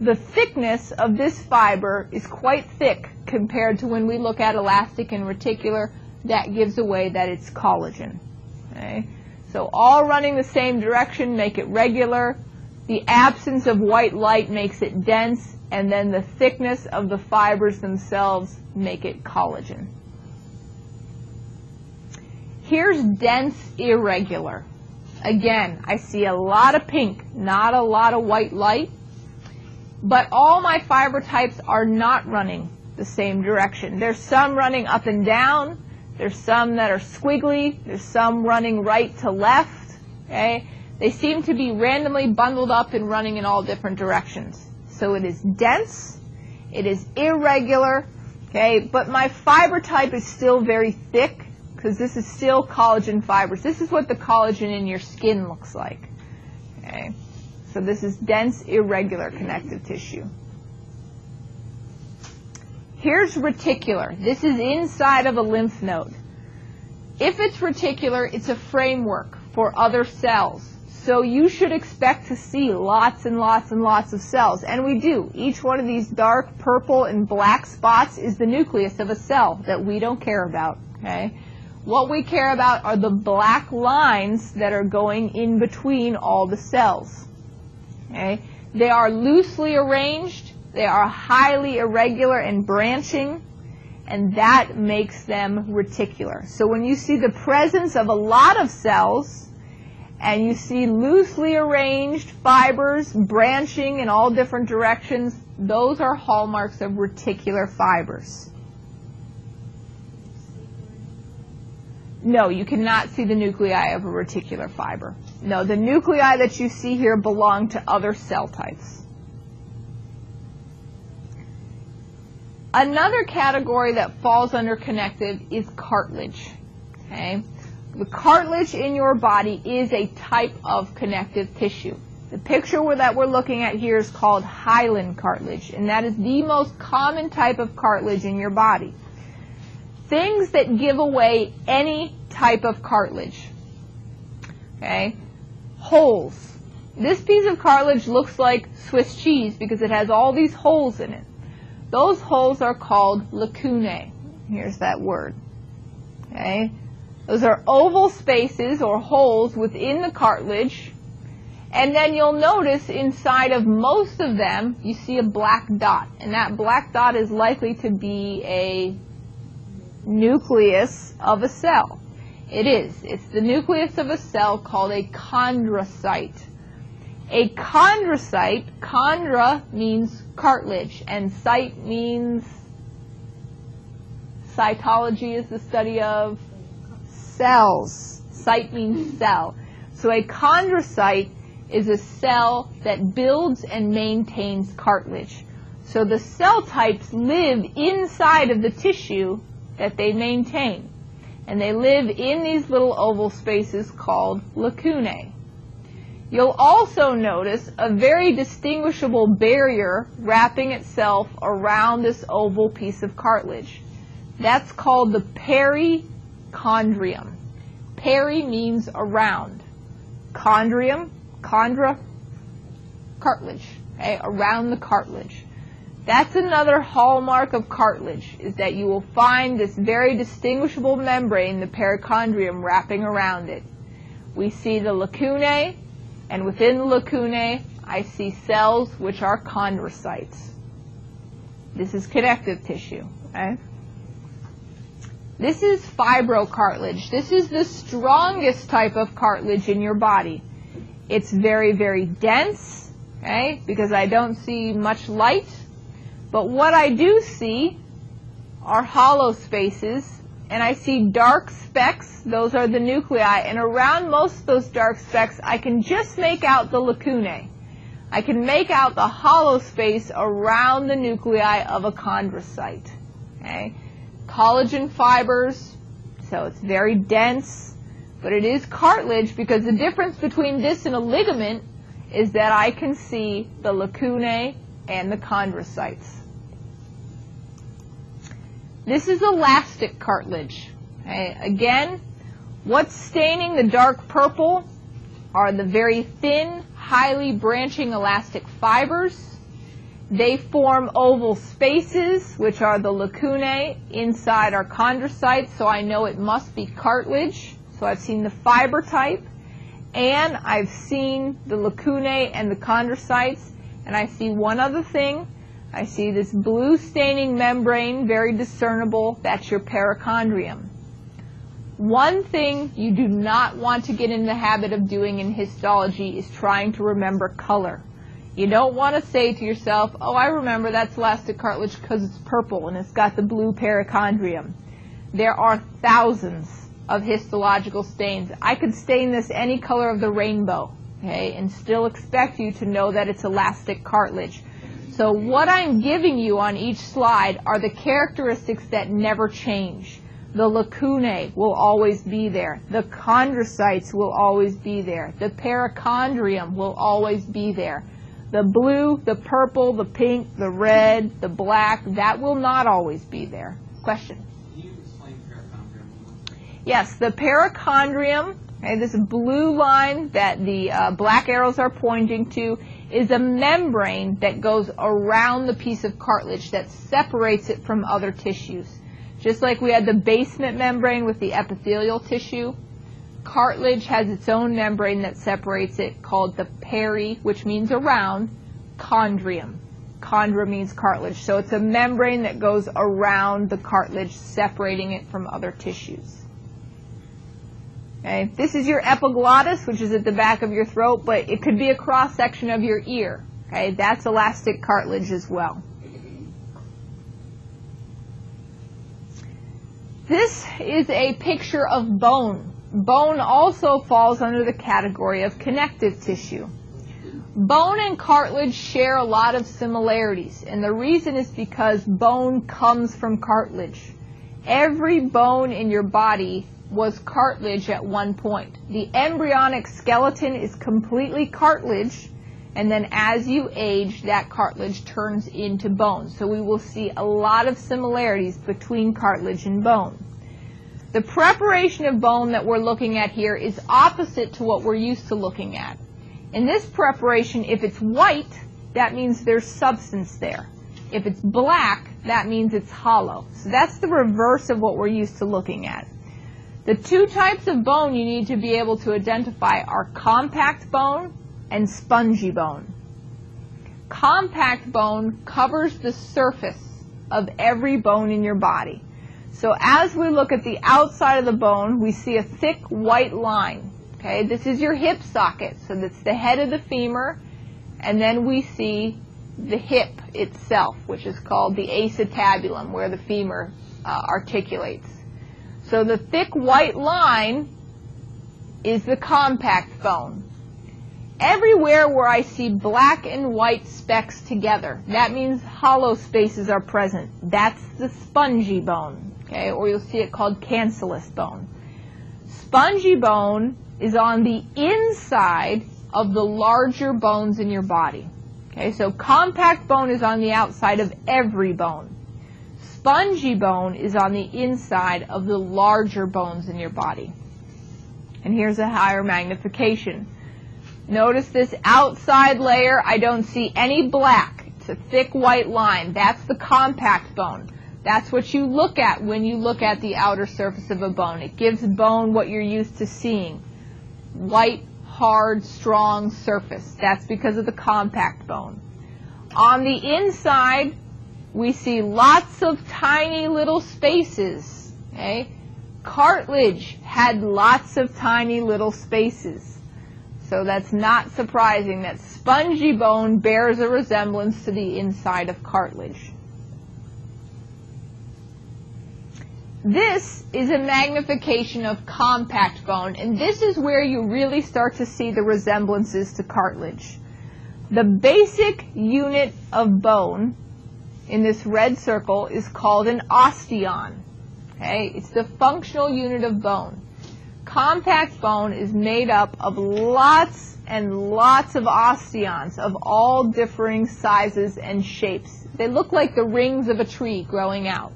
Speaker 2: the thickness of this fiber is quite thick compared to when we look at elastic and reticular. That gives away that it's collagen. Okay? So all running the same direction make it regular. The absence of white light makes it dense, and then the thickness of the fibers themselves make it collagen. Here's dense irregular. Again, I see a lot of pink, not a lot of white light, but all my fiber types are not running the same direction. There's some running up and down, there's some that are squiggly, there's some running right to left, okay? They seem to be randomly bundled up and running in all different directions. So it is dense, it is irregular, okay, but my fiber type is still very thick because this is still collagen fibers. This is what the collagen in your skin looks like, okay? So this is dense, irregular connective tissue. Here's reticular. This is inside of a lymph node. If it's reticular, it's a framework for other cells. So you should expect to see lots and lots and lots of cells. And we do. Each one of these dark purple and black spots is the nucleus of a cell that we don't care about. Okay? What we care about are the black lines that are going in between all the cells. Okay? They are loosely arranged. They are highly irregular and branching. And that makes them reticular. So when you see the presence of a lot of cells, and you see loosely arranged fibers branching in all different directions, those are hallmarks of reticular fibers. No, you cannot see the nuclei of a reticular fiber. No, the nuclei that you see here belong to other cell types. Another category that falls under connective is cartilage. Okay? The cartilage in your body is a type of connective tissue. The picture that we're looking at here is called hyaline cartilage, and that is the most common type of cartilage in your body. Things that give away any type of cartilage. Okay? Holes. This piece of cartilage looks like Swiss cheese because it has all these holes in it. Those holes are called lacunae. Here's that word. Okay? Those are oval spaces or holes within the cartilage. And then you'll notice inside of most of them, you see a black dot. And that black dot is likely to be a nucleus of a cell. It is. It's the nucleus of a cell called a chondrocyte. A chondrocyte, chondra means cartilage, and cyte means, cytology is the study of cells. Cyte means cell. So a chondrocyte is a cell that builds and maintains cartilage. So the cell types live inside of the tissue that they maintain. And they live in these little oval spaces called lacunae. You'll also notice a very distinguishable barrier wrapping itself around this oval piece of cartilage. That's called the perichondrium. Peri means around. Chondrium, chondra, cartilage, okay, around the cartilage. That's another hallmark of cartilage, is that you will find this very distinguishable membrane, the perichondrium, wrapping around it. We see the lacunae, and within the lacunae, I see cells which are chondrocytes. This is connective tissue. Okay? This is fibrocartilage. This is the strongest type of cartilage in your body. It's very, very dense, okay, because I don't see much light. But what I do see are hollow spaces, and I see dark specks. Those are the nuclei. And around most of those dark specks, I can just make out the lacunae. I can make out the hollow space around the nuclei of a chondrocyte. Okay? Collagen fibers, so it's very dense, but it is cartilage because the difference between this and a ligament is that I can see the lacunae and the chondrocytes. This is elastic cartilage. Okay? Again, what's staining the dark purple are the very thin, highly branching elastic fibers. They form oval spaces, which are the lacunae inside our chondrocytes, so I know it must be cartilage. So I've seen the fiber type, and I've seen the lacunae and the chondrocytes, and I see one other thing. I see this blue staining membrane, very discernible. That's your perichondrium. One thing you do not want to get in the habit of doing in histology is trying to remember color. You don't want to say to yourself, oh, I remember that's elastic cartilage because it's purple and it's got the blue perichondrium. There are thousands of histological stains. I could stain this any color of the rainbow, okay, and still expect you to know that it's elastic cartilage. So what I'm giving you on each slide are the characteristics that never change. The lacunae will always be there. The chondrocytes will always be there. The perichondrium will always be there. The blue, the purple, the pink, the red, the black, that will not always be there. Question?
Speaker 4: Can you explain perichondrium?
Speaker 2: Yes, the perichondrium, okay, this blue line that the black arrows are pointing to, is a membrane that goes around the piece of cartilage that separates it from other tissues. Just like we had the basement membrane with the epithelial tissue, cartilage has its own membrane that separates it called the peri, which means around, chondrium. Chondra means cartilage. So it's a membrane that goes around the cartilage, separating it from other tissues. Okay. This is your epiglottis, which is at the back of your throat, but it could be a cross-section of your ear. Okay. That's elastic cartilage as well. This is a picture of bone. Bone also falls under the category of connective tissue. Bone and cartilage share a lot of similarities, and the reason is because bone comes from cartilage. Every bone in your body was cartilage at one point. The embryonic skeleton is completely cartilage, and then as you age, that cartilage turns into bone. So we will see a lot of similarities between cartilage and bone. The preparation of bone that we're looking at here is opposite to what we're used to looking at. In this preparation, if it's white, that means there's substance there. If it's black, that means it's hollow. So that's the reverse of what we're used to looking at. The two types of bone you need to be able to identify are compact bone and spongy bone. Compact bone covers the surface of every bone in your body. So as we look at the outside of the bone, we see a thick white line. Okay, this is your hip socket, so that's the head of the femur, and then we see the hip itself, which is called the acetabulum, where the femur articulates. So the thick white line is the compact bone. Everywhere where I see black and white specks together, that means hollow spaces are present. That's the spongy bone, okay, or you'll see it called cancellous bone. Spongy bone is on the inside of the larger bones in your body. Okay, so compact bone is on the outside of every bone. Spongy bone is on the inside of the larger bones in your body. And here's a higher magnification. Notice this outside layer, I don't see any black. It's a thick white line. That's the compact bone. That's what you look at when you look at the outer surface of a bone. It gives bone what you're used to seeing. White, hard, strong surface. That's because of the compact bone. On the inside, we see lots of tiny little spaces. Okay? Cartilage had lots of tiny little spaces. So that's not surprising that spongy bone bears a resemblance to the inside of cartilage. This is a magnification of compact bone, and this is where you really start to see the resemblances to cartilage. The basic unit of bone in this red circle is called an osteon. Okay? It's the functional unit of bone. Compact bone is made up of lots and lots of osteons of all differing sizes and shapes. They look like the rings of a tree growing out.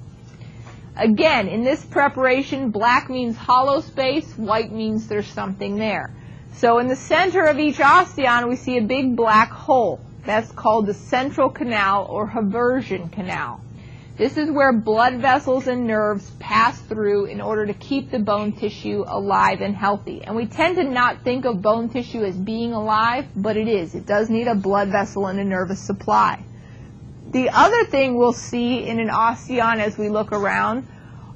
Speaker 2: Again, in this preparation, black means hollow space, white means there's something there. So in the center of each osteon, we see a big black hole. That's called the central canal or Haversian canal. This is where blood vessels and nerves pass through in order to keep the bone tissue alive and healthy. And we tend to not think of bone tissue as being alive, but it is. It does need a blood vessel and a nervous supply. The other thing we'll see in an osteon as we look around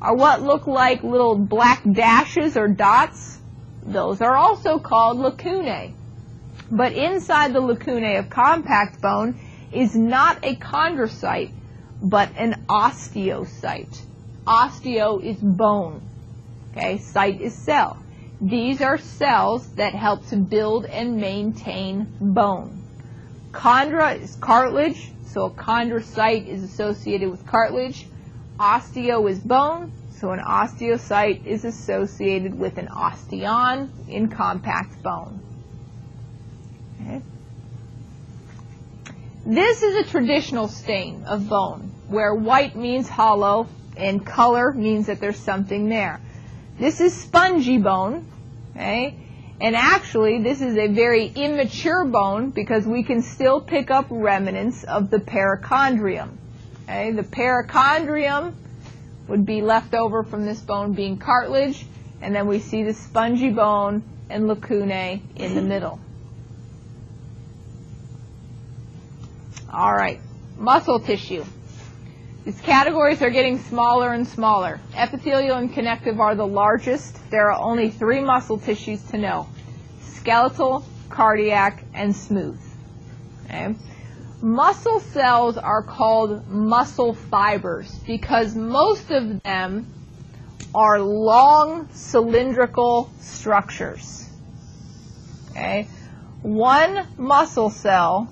Speaker 2: are what look like little black dashes or dots. Those are also called lacunae. But inside the lacunae of compact bone is not a chondrocyte, but an osteocyte. Osteo is bone. Okay, cyte is cell. These are cells that help to build and maintain bone. Chondra is cartilage, so a chondrocyte is associated with cartilage. Osteo is bone, so an osteocyte is associated with an osteon in compact bone. Okay. This is a traditional stain of bone, where white means hollow and color means that there's something there. This is spongy bone, okay? And actually, this is a very immature bone because we can still pick up remnants of the perichondrium. Okay? The perichondrium would be left over from this bone being cartilage, and then we see the spongy bone and lacunae in the middle. All right, muscle tissue. These categories are getting smaller and smaller. Epithelial and connective are the largest. There are only 3 muscle tissues to know: skeletal, cardiac, and smooth. Okay? Muscle cells are called muscle fibers because most of them are long cylindrical structures. Okay? One muscle cell,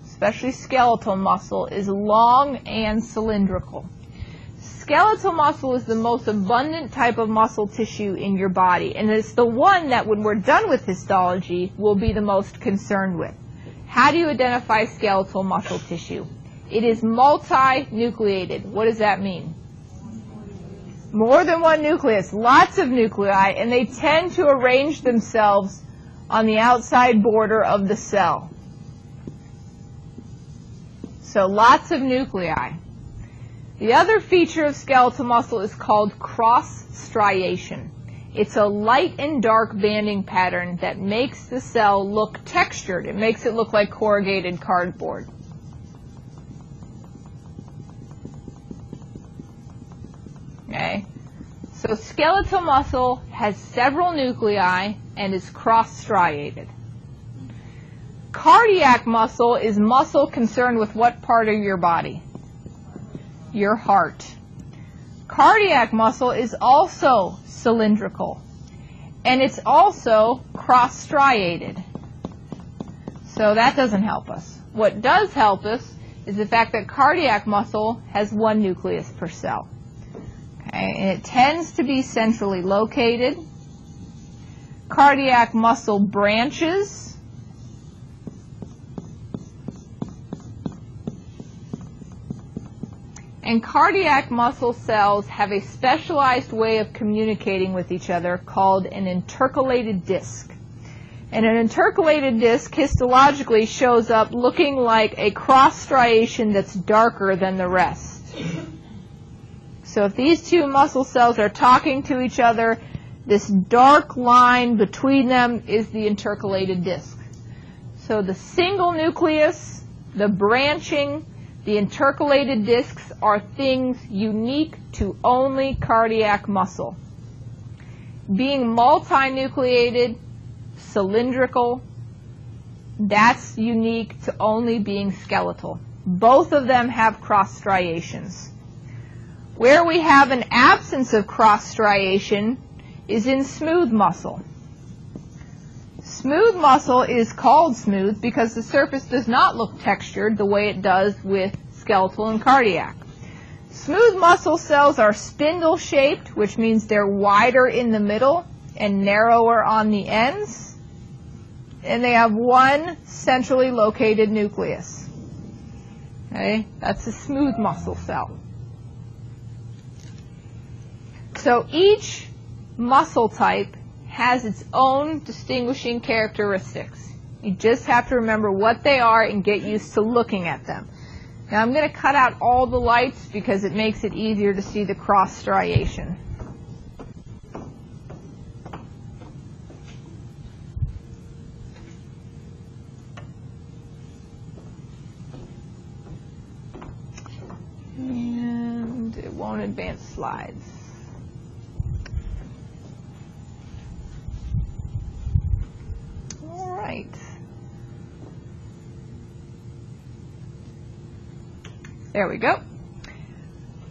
Speaker 2: especially skeletal muscle, is long and cylindrical. Skeletal muscle is the most abundant type of muscle tissue in your body, and it's the one that when we're done with histology we'll be the most concerned with. How do you identify skeletal muscle tissue? It is multinucleated. What does that mean? More than one nucleus, lots of nuclei, and they tend to arrange themselves on the outside border of the cell. So lots of nuclei. The other feature of skeletal muscle is called cross striation. It's a light and dark banding pattern that makes the cell look textured. It makes it look like corrugated cardboard. Okay? So skeletal muscle has several nuclei and is cross-striated. Cardiac muscle is muscle concerned with what part of your body? Your heart. Cardiac muscle is also cylindrical, and it's also cross-striated. So that doesn't help us. What does help us is the fact that cardiac muscle has 1 nucleus per cell. Okay, and it tends to be centrally located. Cardiac muscle branches. And cardiac muscle cells have a specialized way of communicating with each other called an intercalated disc. And an intercalated disc histologically shows up looking like a cross striation that's darker than the rest. So if these 2 muscle cells are talking to each other, this dark line between them is the intercalated disc. So the single nucleus, the branching, the intercalated discs are things unique to only cardiac muscle. Being multinucleated, cylindrical, that's unique to only being skeletal. Both of them have cross striations. Where we have an absence of cross striation is in smooth muscle. Smooth muscle is called smooth because the surface does not look textured the way it does with skeletal and cardiac. Smooth muscle cells are spindle-shaped, which means they're wider in the middle and narrower on the ends, and they have 1 centrally located nucleus. Okay? That's a smooth muscle cell. So each muscle type has its own distinguishing characteristics. You just have to remember what they are and get used to looking at them. Now I'm going to cut out all the lights because it makes it easier to see the cross striation. And it won't advance slides. All right. There we go.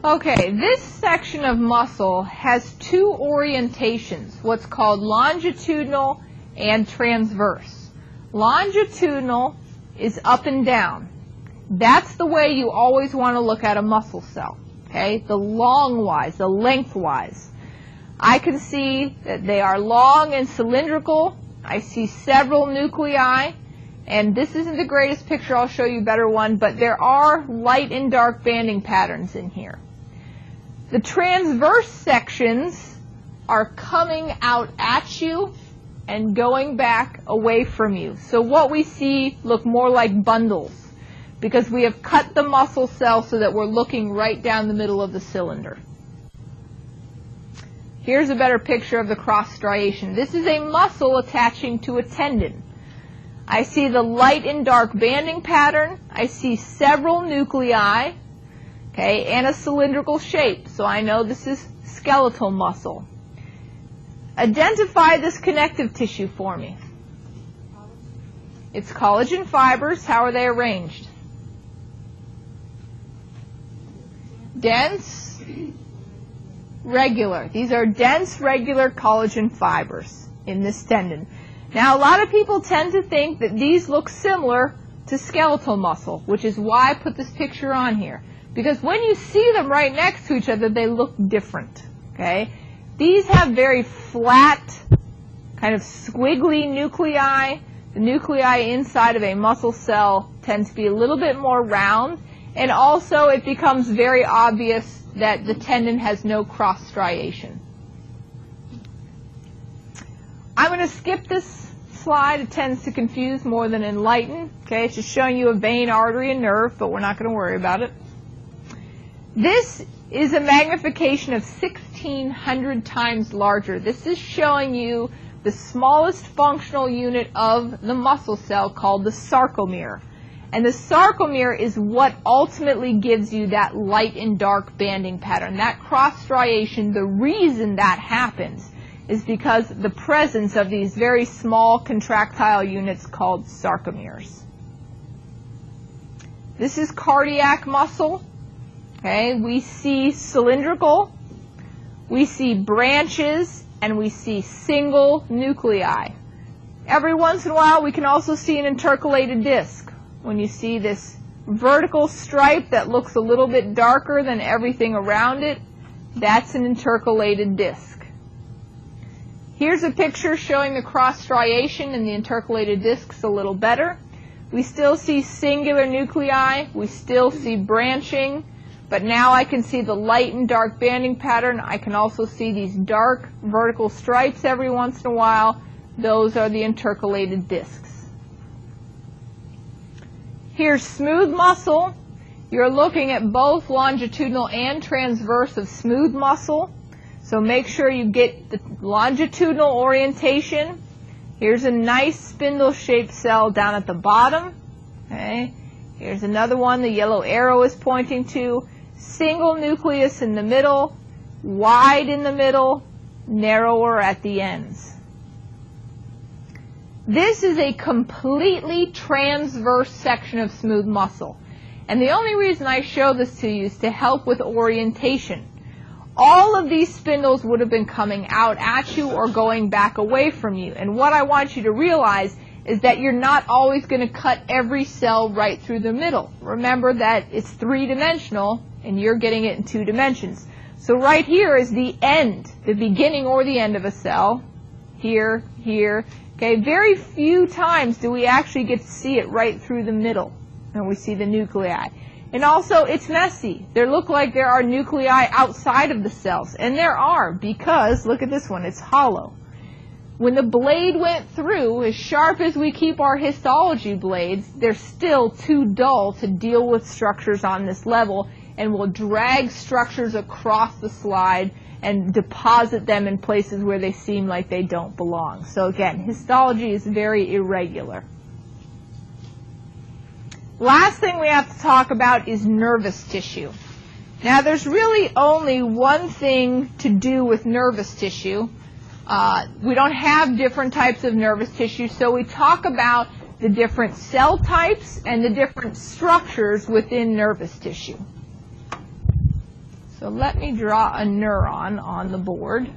Speaker 2: Okay, this section of muscle has two orientations, what's called longitudinal and transverse. Longitudinal is up and down. That's the way you always want to look at a muscle cell, okay? The long-wise, the lengthwise. I can see that they are long and cylindrical. I see several nuclei. And this isn't the greatest picture, I'll show you a better one, but there are light and dark banding patterns in here. The transverse sections are coming out at you and going back away from you. So what we see look more like bundles because we have cut the muscle cell so that we're looking right down the middle of the cylinder. Here's a better picture of the cross striation. This is a muscle attaching to a tendon. I see the light and dark banding pattern. I see several nuclei, okay, and a cylindrical shape. So I know this is skeletal muscle. Identify this connective tissue for me. It's collagen fibers. How are they arranged? Dense, regular. These are dense, regular collagen fibers in this tendon. Now, a lot of people tend to think that these look similar to skeletal muscle, which is why I put this picture on here. Because when you see them right next to each other, they look different. Okay? These have very flat, kind of squiggly nuclei. The nuclei inside of a muscle cell tend to be a little bit more round. And also, it becomes very obvious that the tendon has no cross striation. I'm going to skip this slide. It tends to confuse more than enlighten. Okay, it's just showing you a vein, artery, and nerve, but we're not going to worry about it. This is a magnification of 1,600 times larger. This is showing you the smallest functional unit of the muscle cell called the sarcomere. And the sarcomere is what ultimately gives you that light and dark banding pattern. That cross striation, the reason that happens is because the presence of these very small contractile units called sarcomeres. This is cardiac muscle. Okay, we see cylindrical, we see branches, and we see single nuclei. Every once in a while, we can also see an intercalated disc. When you see this vertical stripe that looks a little bit darker than everything around it, that's an intercalated disc. Here's a picture showing the cross striation and the intercalated discs a little better. We still see singular nuclei, we still see branching, but now I can see the light and dark banding pattern. I can also see these dark vertical stripes every once in a while. Those are the intercalated discs. Here's smooth muscle. You're looking at both longitudinal and transverse of smooth muscle. So make sure you get the longitudinal orientation. Here's a nice spindle-shaped cell down at the bottom. Okay. Here's another one the yellow arrow is pointing to. Single nucleus in the middle, wide in the middle, narrower at the ends. This is a completely transverse section of smooth muscle. And the only reason I show this to you is to help with orientation. All of these spindles would have been coming out at you or going back away from you. And what I want you to realize is that you're not always going to cut every cell right through the middle. Remember that it's three-dimensional and you're getting it in 2 dimensions. So right here is the end, the beginning or the end of a cell. Here, here. Okay, very few times do we actually get to see it right through the middle and we see the nuclei. And also, it's messy. There look like there are nuclei outside of the cells. And there are, because, look at this one, it's hollow. When the blade went through, as sharp as we keep our histology blades, they're still too dull to deal with structures on this level and will drag structures across the slide and deposit them in places where they seem like they don't belong. So again, histology is very irregular. Last thing we have to talk about is nervous tissue. Now, there's really only one thing to do with nervous tissue. We don't have different types of nervous tissue, so we talk about the different cell types and the different structures within nervous tissue. So let me draw a neuron on the board,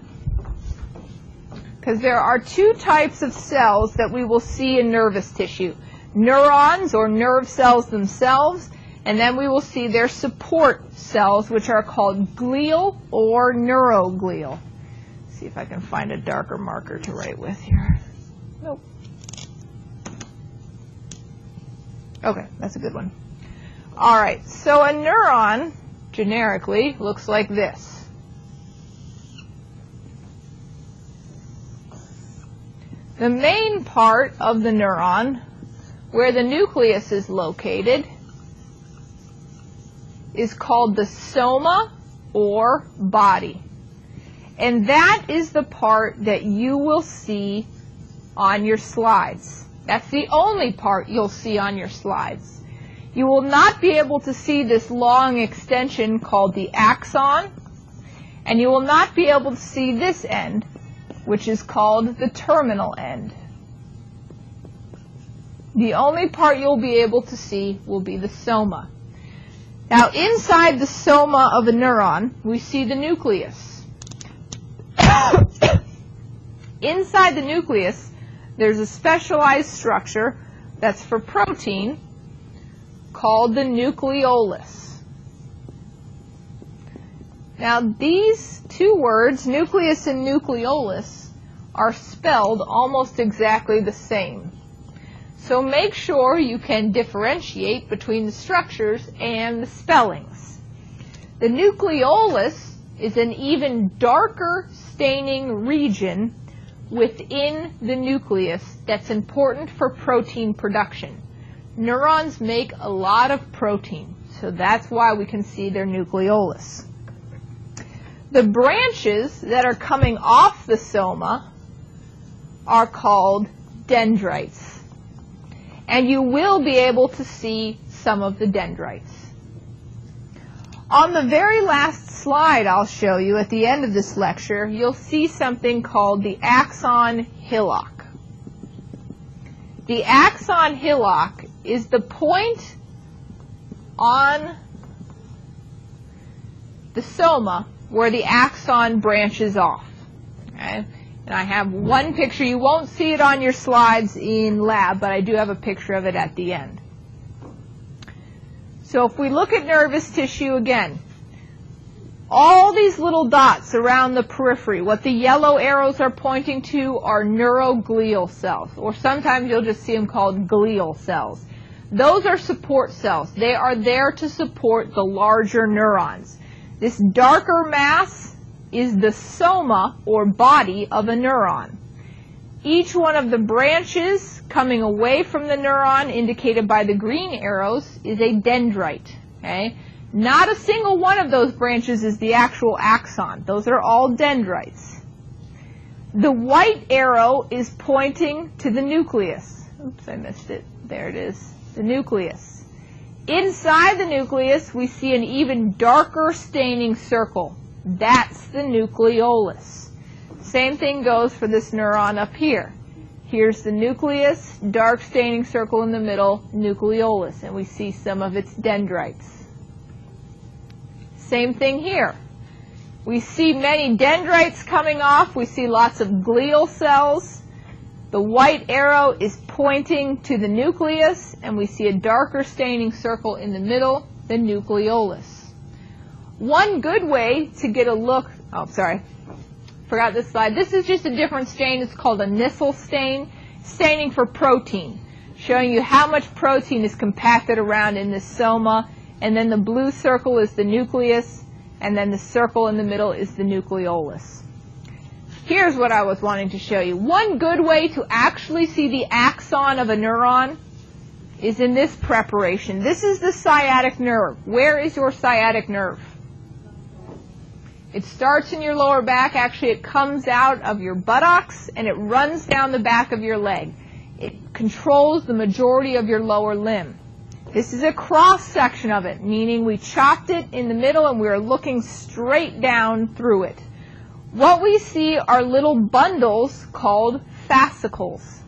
Speaker 2: because there are two types of cells that we will see in nervous tissue. Neurons, or nerve cells themselves, and then we will see their support cells, which are called glial or neuroglial. Let's see if I can find a darker marker to write with here. Nope. Okay, that's a good one. All right, so a neuron, generically, looks like this. The main part of the neuron, where the nucleus is located, is called the soma or body. And that is the part that you will see on your slides. That's the only part you'll see on your slides. You will not be able to see this long extension called the axon, and you will not be able to see this end, which is called the terminal end. The only part you'll be able to see will be the soma. Now, inside the soma of a neuron, we see the nucleus. Inside the nucleus, there's a specialized structure that's for protein called the nucleolus. Now, these two words, nucleus and nucleolus, are spelled almost exactly the same. So make sure you can differentiate between the structures and the spellings. The nucleolus is an even darker staining region within the nucleus that's important for protein production. Neurons make a lot of protein, so that's why we can see their nucleolus. The branches that are coming off the soma are called dendrites. And you will be able to see some of the dendrites. On the very last slide I'll show you at the end of this lecture, you'll see something called the axon hillock. The axon hillock is the point on the soma where the axon branches off. Okay? And I have one picture. You won't see it on your slides in lab, but I do have a picture of it at the end. So if we look at nervous tissue again, all these little dots around the periphery, what the yellow arrows are pointing to are neuroglial cells, or sometimes you'll just see them called glial cells. Those are support cells. They are there to support the larger neurons. This darker mass is the soma or body of a neuron. Each one of the branches coming away from the neuron, indicated by the green arrows, is a dendrite. Okay? Not a single one of those branches is the actual axon. Those are all dendrites. The white arrow is pointing to the nucleus. Oops, I missed it. There it is. The nucleus. Inside the nucleus, we see an even darker staining circle. That's the nucleolus. Same thing goes for this neuron up here. Here's the nucleus, dark staining circle in the middle, nucleolus, and we see some of its dendrites. Same thing here. We see many dendrites coming off. We see lots of glial cells. The white arrow is pointing to the nucleus, and we see a darker staining circle in the middle, the nucleolus. One good way to get a look, forgot this slide. This is just a different stain. It's called a Nissl stain, staining for protein, showing you how much protein is compacted around in this soma and then the blue circle is the nucleus, and then the circle in the middle is the nucleolus. Here's what I was wanting to show you. One good way to actually see the axon of a neuron is in this preparation. This is the sciatic nerve. Where is your sciatic nerve? It starts in your lower back. Actually, it comes out of your buttocks, and it runs down the back of your leg. It controls the majority of your lower limb. This is a cross section of it, meaning we chopped it in the middle and we are looking straight down through it. What we see are little bundles called fascicles.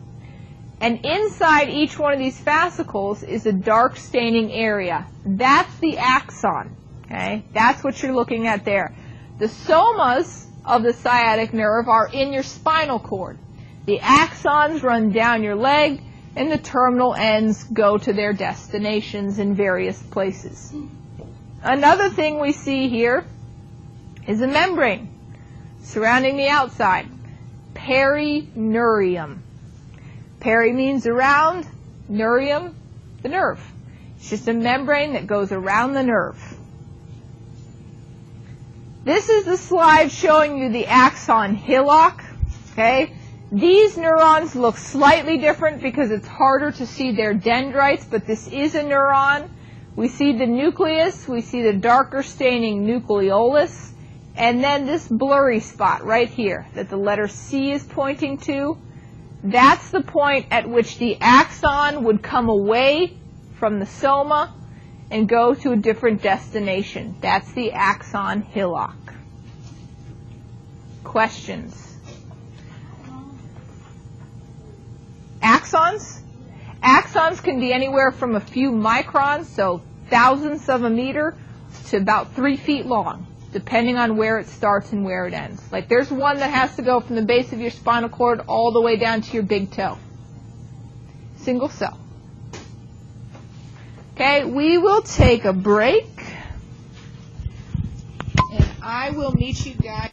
Speaker 2: And inside each one of these fascicles is a dark staining area. That's the axon. Okay? That's what you're looking at there. The somas of the sciatic nerve are in your spinal cord. The axons run down your leg, and the terminal ends go to their destinations in various places. Another thing we see here is a membrane surrounding the outside. Perineurium. Peri means around, neurium, the nerve. It's just a membrane that goes around the nerve. This is the slide showing you the axon hillock. Okay? These neurons look slightly different because it's harder to see their dendrites, but this is a neuron. We see the nucleus, we see the darker staining nucleolus, and then this blurry spot right here that the letter C is pointing to. That's the point at which the axon would come away from the soma and go to a different destination. That's the axon hillock. Questions? Axons? Axons can be anywhere from a few microns, so thousandths of a meter, to about 3 feet long, depending on where it starts and where it ends. Like there's one that has to go from the base of your spinal cord all the way down to your big toe. Single cell. Okay, we will take a break, and I will meet you guys.